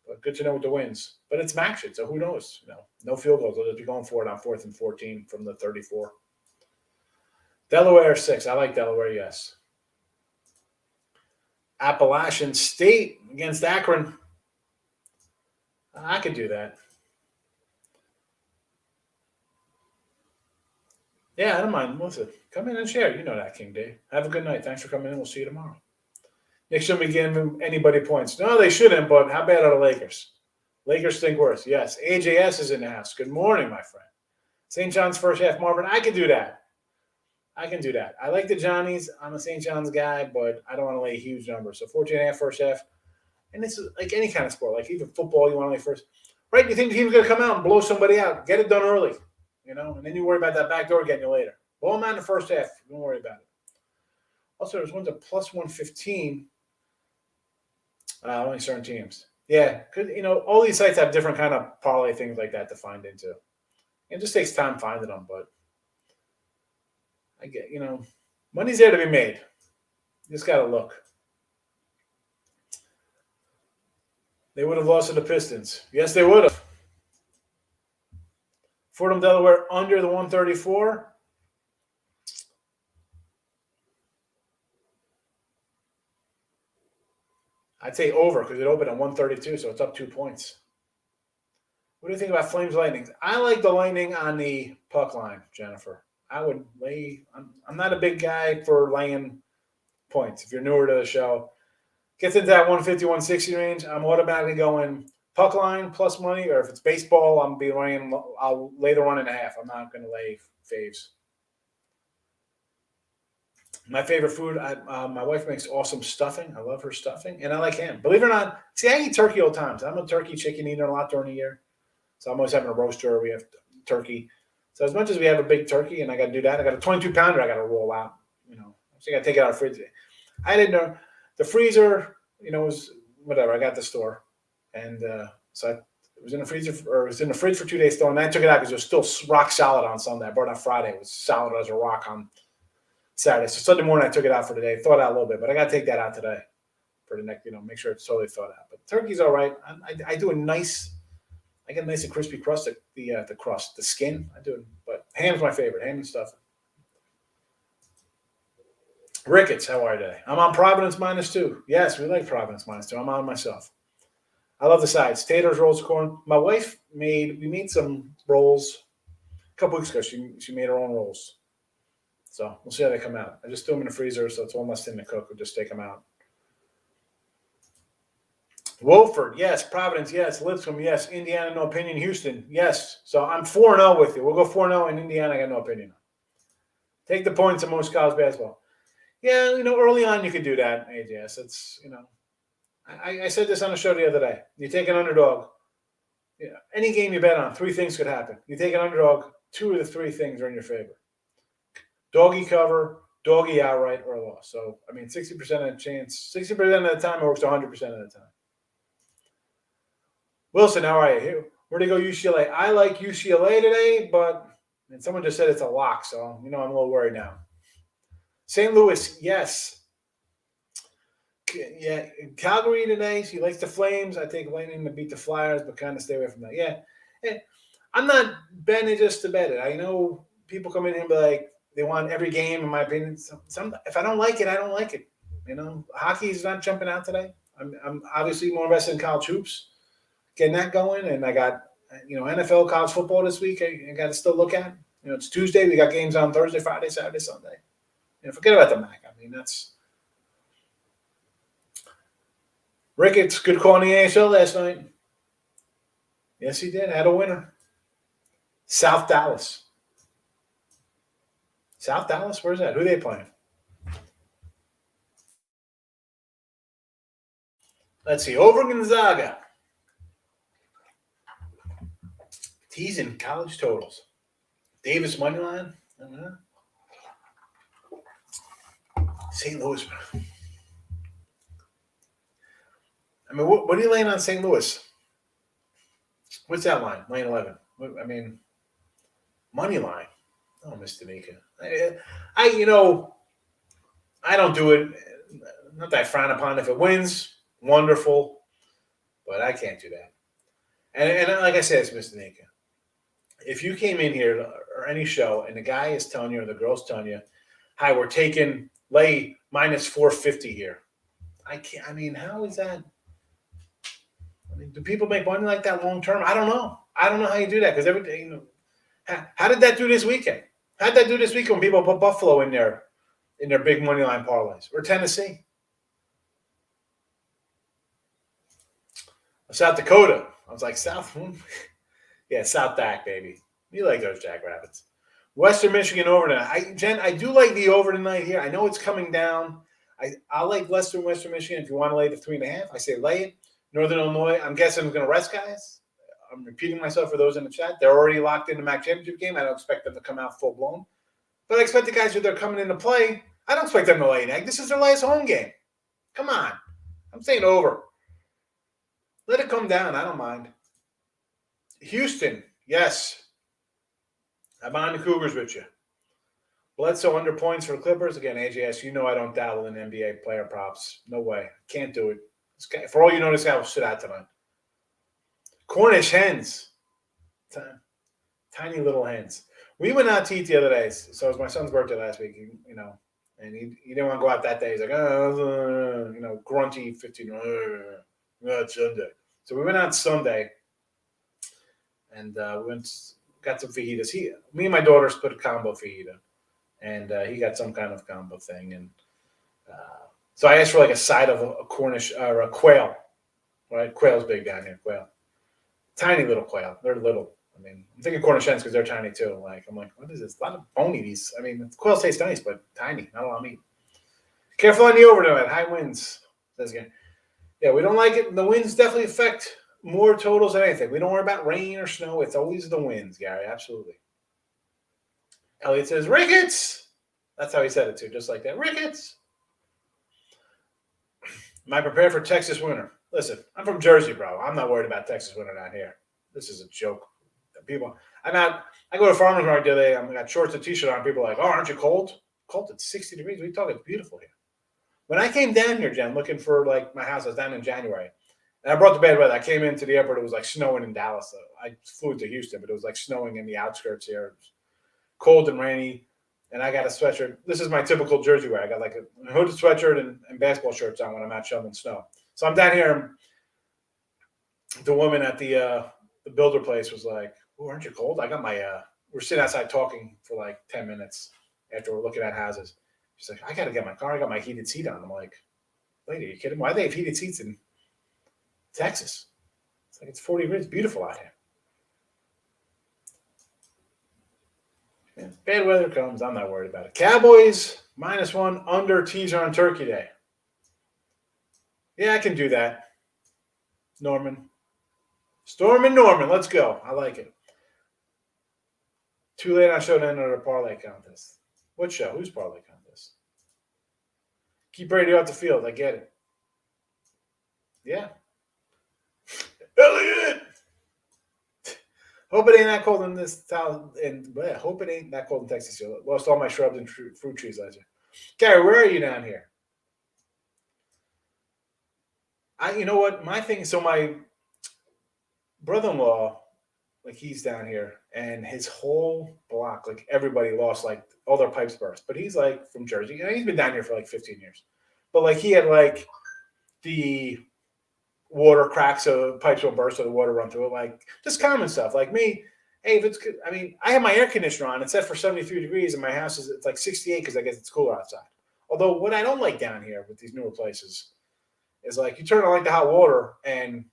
But good to know with the wins. But it's MAC shit, so who knows? No field goals. They'll just be going for it on 4th and 14 from the 34. Delaware 6. I like Delaware, yes. Appalachian State against Akron. I could do that. Yeah, I don't mind. Listen, come in and share. You know that, King Dave. Have a good night. Thanks for coming in. We'll see you tomorrow. Knicks shouldn't be giving anybody points. No, they shouldn't, but how bad are the Lakers? Lakers think worse. Yes. AJS is in the house. Good morning, my friend. St. John's first half, Marvin. I can do that. I like the Johnnies. I'm a St. John's guy, but I don't want to lay huge numbers. So 14.5 first half. And it's like any kind of sport, like even football, you want to lay first. Right? You think the team's going to come out and blow somebody out. Get it done early, and then you worry about that back door getting you later. Blow them out in the first half. Don't worry about it. Also, there's one's a plus 115. Only certain teams. Yeah, because, all these sites have different kind of parlay things like that to find into. It just takes time finding them, but I get, money's there to be made. You just got to look. They would have lost to the Pistons. Yes, they would have. Fordham, Delaware, under the 134. I'd say over because it opened at 132, so it's up 2 points. What do you think about Flames Lightning? I like the Lightning on the puck line, Jennifer. I would lay – I'm not a big guy for laying points. If you're newer to the show, gets into that 150, 160 range, I'm automatically going puck line plus money, or if it's baseball, I'll lay the 1.5. I'm not going to lay faves. My favorite food, my wife makes awesome stuffing. I love her stuffing, and I like ham. Believe it or not, see, I eat turkey all the time. So I'm a turkey chicken eater a lot during the year. So I'm always having a roaster. We have turkey. So as much as we have a big turkey, and I got to do that, I got a 22-pounder I got to roll out. So I got to take it out of the fridge. I didn't know the freezer. Was whatever. I got the store, and so it was in the freezer, or it was in the fridge for 2 days still. And I took it out because it was still rock solid on Sunday. I brought it on Friday. It was solid as a rock on Saturday. So Sunday morning I took it out for today. Thawed out a little bit, but I got to take that out today for the next. Make sure it's totally thawed out. But turkey's all right. I do a nice. I get a nice and crispy crust, the crust, the skin. I do it, but ham's my favorite. Ham and stuffing. Ricketts, how are you today? I'm on Providence -2. Yes, we like Providence -2. I'm on myself. I love the sides. Taters, rolls, corn. My wife we made some rolls a couple weeks ago. She made her own rolls. So we'll see how they come out. I just threw them in the freezer, so it's one less thing to cook. We'll just take them out. Wolford, yes. Providence, yes. Lipscomb, yes. Indiana, no opinion. Houston, yes. So I'm 4-0 with you. We'll go 4-0 in Indiana. I got no opinion. Take the points in most college basketball. Yeah, early on you could do that, AJS. It's, I said this on the show the other day. You take an underdog. Any game you bet on, 3 things could happen. You take an underdog, 2 of the 3 things are in your favor. Doggy cover, doggy outright, or a loss. So, 60% of the chance, 60% of the time it works 100% of the time. Wilson, how are you? Here, where to go UCLA? I like UCLA today, and someone just said it's a lock, so I'm a little worried now. St. Louis, yes. Yeah, Calgary today. She likes the Flames. I take Lightning to beat the Flyers, but kind of stay away from that. Yeah. I'm not betting it just to bet it. I know people come in here and be like, they want every game, in my opinion. Some if I don't like it, I don't like it. Hockey is not jumping out today. I'm obviously more invested in college hoops, getting that going, and I got NFL, college football this week. I got to still look at. It's Tuesday. We got games on Thursday, Friday, Saturday, Sunday. Forget about the MAC. I mean, that's Ricketts. Good call in the AHL last night. Yes, he did. Had a winner. South Dallas. South Dallas? Where's that? Who are they playing? Let's see. Over Gonzaga. Teasing college totals. Davis money line. St. Louis. I mean, what are you laying on St. Louis? What's that line? Line 11. I mean, money line. Oh, Mr. Nika. I don't do it. Not that I frown upon. If it wins, wonderful. But I can't do that. And like I said, it's Mr. Nika. If you came in here or any show and the guy is telling you or the girl's telling you, hi, we're taking lay minus 450 here. I can't. I mean, how is that? I mean, do people make money like that long term? I don't know. I don't know how you do that because every day, how did that do this weekend? How did that do this weekend when people put Buffalo in their big money line parlays or Tennessee? South Dakota. I was like, South. Yeah, South Dak, baby. You like those Jackrabbits. Western Michigan over tonight. Jen, I do like the over tonight here. I know it's coming down. I like Western Michigan. If you want to lay the 3.5, I say lay it. Northern Illinois, I'm guessing I'm going to rest guys. I'm repeating myself for those in the chat. They're already locked in the MAC championship game. I don't expect them to come out full blown. But I expect the guys who they're coming into play, I don't expect them to lay an egg. This is their last home game. Come on. I'm saying over. Let it come down. I don't mind. Houston, yes. I'm on the Cougars with you. Bledsoe under points for the Clippers. Again, AJS, I don't dabble in NBA player props. No way. Can't do it. Guy, for all you know, this guy will sit out tonight. Cornish hens. Tiny little hens. We went out to eat the other day. So it was my son's birthday last week, and he didn't want to go out that day. He's like, grunty 15. It's Sunday. So we went out Sunday, and we got some fajitas. Me and my daughter split a combo fajita, and he got some kind of combo thing. And so I asked for like a side of a Cornish or a quail, right? Quail's big down here. Quail, tiny little quail. They're little. I mean, I'm thinking Cornish hens because they're tiny too. I'm like, what is this? A lot of bony these. I mean, quails taste nice, but tiny. Not a lot of meat. Careful on the over tonight. High winds. Says again. Yeah, we don't like it. The winds definitely affect more totals than anything. We don't worry about rain or snow. It's always the winds, Gary. Absolutely. Elliot says, Ricketts. That's how he said it too, just like that. Ricketts. Am I prepared for Texas winter? Listen, I'm from Jersey, bro. I'm not worried about Texas winter down here. This is a joke. People, I go to farmer's market the other day. I got shorts and t-shirt on. People are like, oh, aren't you cold? Cold. It's 60 degrees. What are you talking? It's beautiful here. When I came down here, Jen, looking for like my house, I was down in January. And I brought the bad weather. I came into the airport. It was like snowing in Dallas. I flew to Houston, but it was like snowing in the outskirts here. It was cold and rainy. And I got a sweatshirt. This is my typical Jersey wear. I got like a hooded sweatshirt and basketball shirts on when I'm out shoveling snow. So I'm down here. The woman at the builder place was like, oh, aren't you cold? I got my we're sitting outside talking for like 10 minutes after we're looking at houses. She's like, I got to get my car. I got my heated seat on. I'm like, lady, are you kidding? Why do they have heated seats in Texas? It's like it's 40 degrees. It's beautiful out here. Yeah, bad weather comes. I'm not worried about it. Cowboys -1 under teaser on Turkey Day. Yeah, I can do that. Norman. Storm and Norman. Let's go. I like it. Too late on show to enter the parlay contest. What show? Who's parlay contest? Keep Brady off the field. I get it. Yeah. Elliot! Hope it ain't that cold in this town. Hope it ain't that cold in Texas. I lost all my shrubs and fruit trees last year. Gary, where are you down here? You know what? My thing, so my brother-in-law like he's down here, and his whole block, like everybody lost, like all their pipes burst. But he's like from Jersey, and he's been down here for like 15 years. But like he had like the water cracks, so pipes will burst, so the water run through it. Like just common stuff. Like me, hey, if it's, I mean, I have my air conditioner on. It's set for 73 degrees, and my house is it's like 68 because I guess it's cooler outside. Although what I don't like down here with these newer places is like you turn on like the hot water, and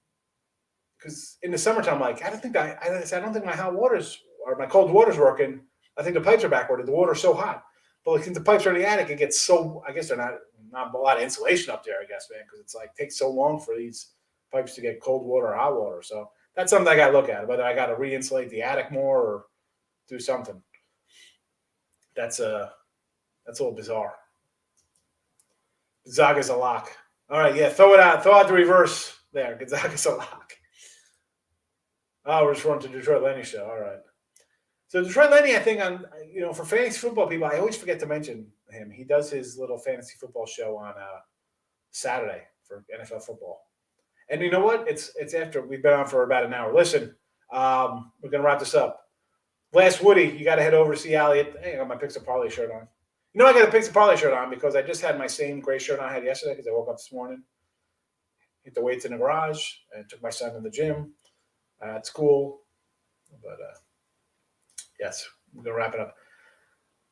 because in the summertime, like I don't think I don't think my hot water's or my cold water's working. I think the pipes are backward. The water's so hot, but like since the pipes are in the attic, it gets so. I guess they're not a lot of insulation up there. I guess, man, because it's like takes so long for these pipes to get cold water or hot water. So that's something I got to look at. Whether I got to re-insulate the attic more or do something. That's a little bizarre. Gonzaga's a lock. All right, yeah, throw it out. Throw out the reverse there. Gonzaga's a lock. Oh, we're just running to Detroit Lenny show. All right. So Detroit Lenny, I think for fantasy football people, I always forget to mention him. He does his little fantasy football show on Saturday for NFL football. And you know what? It's after we've been on for about an hour. Listen, we're gonna wrap this up. Last Woody, you got to head over to see Elliot. Hey, I got my Picks and Parlay shirt on. You know I got a Picks and Parlay shirt on because I just had my same gray shirt on I had yesterday because I woke up this morning, hit the weights in the garage, and took my son to the gym at school. But yes, we're gonna wrap it up.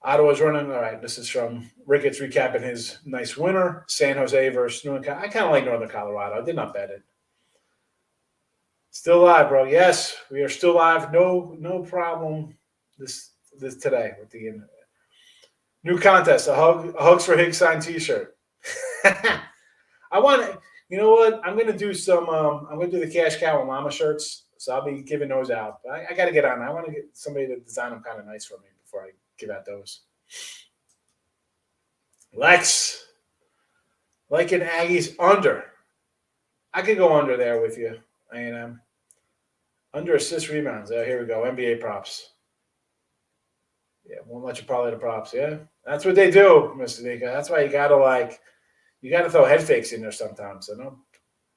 Ottawa's running. All right, this is from Ricketts recapping his nice winner. San Jose versus Northern Colorado. I kind of like Northern Colorado. I did not bet it. Still alive, bro. Yes, we are still alive. No problem. This today with the new contest. A Hugs for Higgs signed T-shirt. I want to. You know what? I'm gonna do some. I'm gonna do the Cash Cow and Llama shirts. So I'll be giving those out. But I got to get on. I want to get somebody to design them kind of nice for me before I give out those. Lex, like an Aggies under. I could go under there with you. Under assist rebounds. Oh, here we go. NBA props. Yeah, won't let you parlay the props. Yeah, that's what they do, Mr. Nika. That's why you gotta throw head fakes in there sometimes. So no,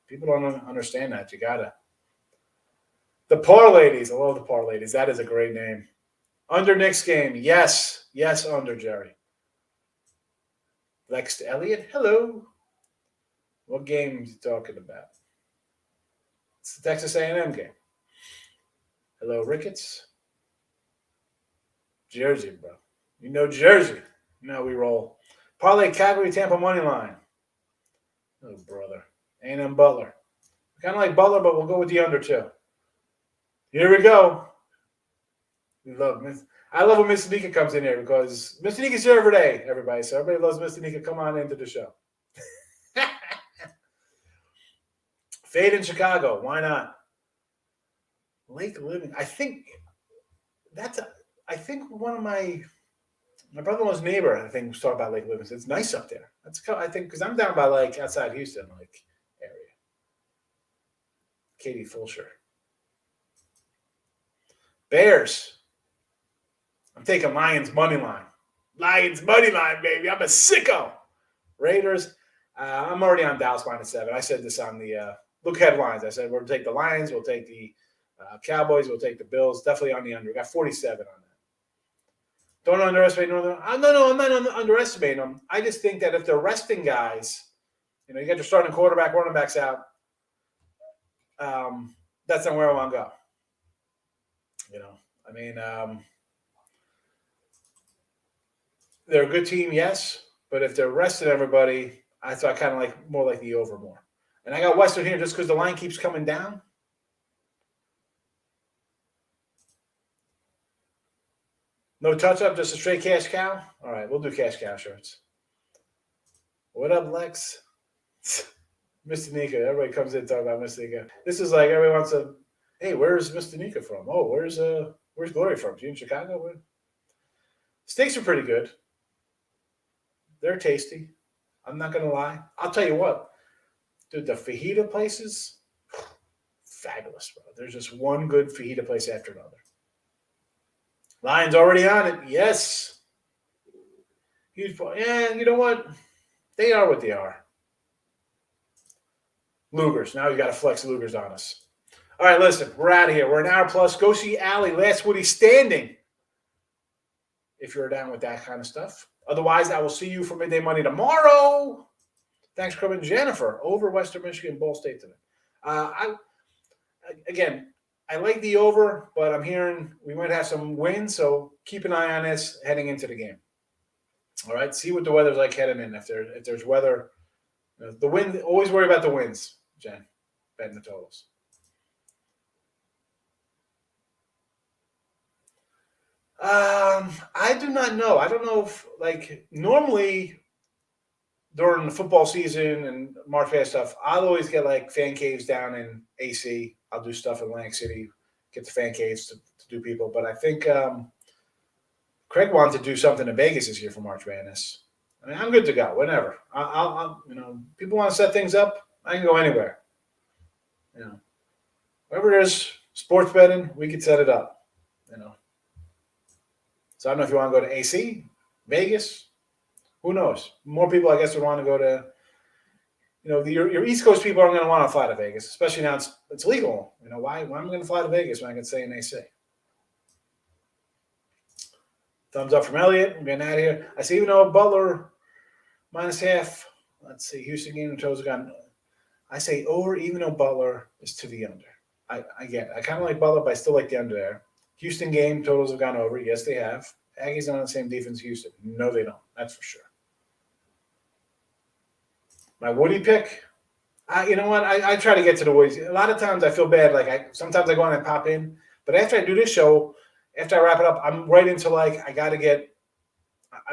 people don't understand that. You gotta. The Parladies. I love the Parladies. That is a great name. Under next game. Yes, under Jerry. Lex to Elliott. Hello. What game are you talking about? It's the Texas A&M game. Hello, Ricketts. Jersey, bro. You know Jersey. You know we roll. Parlay Calgary Tampa money line. Oh, brother. A&M Butler. Kind of like Butler, but we'll go with the under too. Here we go. I love when Mr. Nika comes in here because Mr. Nika's here every day, everybody. So everybody loves Mr. Nika. Come on into the show. Fade in Chicago. Why not? Lake Living. I think one of my brother-in-law's neighbor, I think, was talking about Lake Living. It's nice up there. I think, because I'm down by like outside Houston, like area. Katie Fulcher. Bears. I'm taking Lions money line. Lions money line, baby. I'm a sicko. Raiders. I'm already on Dallas -7. I said this on the look headlines. I said we'll take the Lions. We'll take the Cowboys. We'll take the Bills. Definitely on the under. We got 47 on that. Don't underestimate Northern. No, I'm not underestimating them. I just think that if they're resting guys, you got your starting quarterback, running backs out. That's not where I want to go. They're a good team, yes, but if they're resting everybody, I kind of like more like the over more. And I got Western here just because the line keeps coming down. No touch-up, just a straight cash cow? All right, we'll do cash cow shirts. What up, Lex? Mr. Nika. Everybody comes in to talk about Mr. Nika. This is like everyone wants to, hey, where's Mr. Nika from? Oh, where's Glory from? Is he in Chicago? Where? Steaks are pretty good. They're tasty. I'm not going to lie. I'll tell you what. Dude, the fajita places, fabulous, bro. There's just one good fajita place after another. Lions already on it. Yes. Yeah, you know what? They are what they are. Lugers. Now you got to flex Lugers on us. All right, listen, we're out of here. We're an hour plus. Go see Allie. Last Woody standing. If you're down with that kind of stuff. Otherwise, I will see you for Midday Money tomorrow. Thanks, Corbin. Jennifer over Western Michigan, Ball State today. I like the over, but I'm hearing we might have some wins, so keep an eye on this heading into the game. All right, see what the weather's like heading in. If there's weather, the wind. Always worry about the winds, Jen. Betting the totals. I do not know. I don't know if normally during the football season and March Madness stuff, I'll always get fan caves down in AC. I'll do stuff in Atlantic City, get the fan caves to do people. But I think Craig wanted to do something in Vegas this year for March Madness. I mean, I'm good to go. Whenever I'll people want to set things up, I can go anywhere. Wherever there's sports betting, we could set it up. So I don't know if you want to go to AC, Vegas. Who knows? More people, I guess, would want to go to. Your East Coast people aren't going to want to fly to Vegas, especially now it's legal. Why am I going to fly to Vegas when I can stay in AC? Thumbs up from Elliott. I'm getting out of here. I see even though Butler -half. Let's see. Houston game and totals gone. I say over even though Butler is to the under. I kind of like Butler, but I still like the under there. Houston game totals have gone over. Yes, they have. Aggies not on the same defense as Houston. No, they don't. That's for sure. My Woody pick, you know what? I try to get to the Woodies. A lot of times I feel bad. Sometimes I go on and pop in. But after I do this show, after I wrap it up, I'm right into I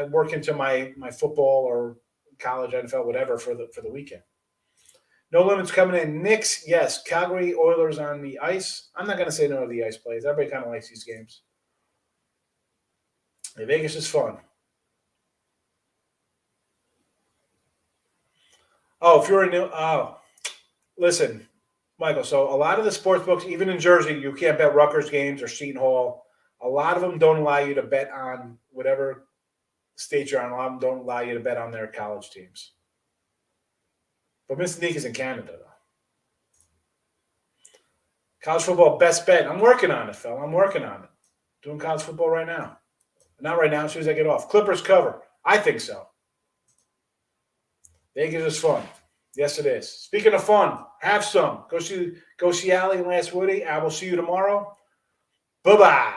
work into my football or college, NFL, whatever for the weekend. No limits coming in. Knicks, yes. Calgary Oilers on the ice. I'm not going to say no to the ice plays. Everybody kind of likes these games. Vegas is fun. Oh, if you're listen, Michael. So a lot of the sports books, even in Jersey, you can't bet Rutgers games or Seton Hall. A lot of them don't allow you to bet on whatever state you're on. A lot of them don't allow you to bet on their college teams. But Mr. Neek is in Canada, though. College football best bet. I'm working on it, Phil. I'm working on it. Doing college football right now. Not right now, as soon as I get off. Clippers cover. I think so. Vegas is fun. Yes, it is. Speaking of fun, have some. Go see Allie and Last Woody. I will see you tomorrow. Bye-bye.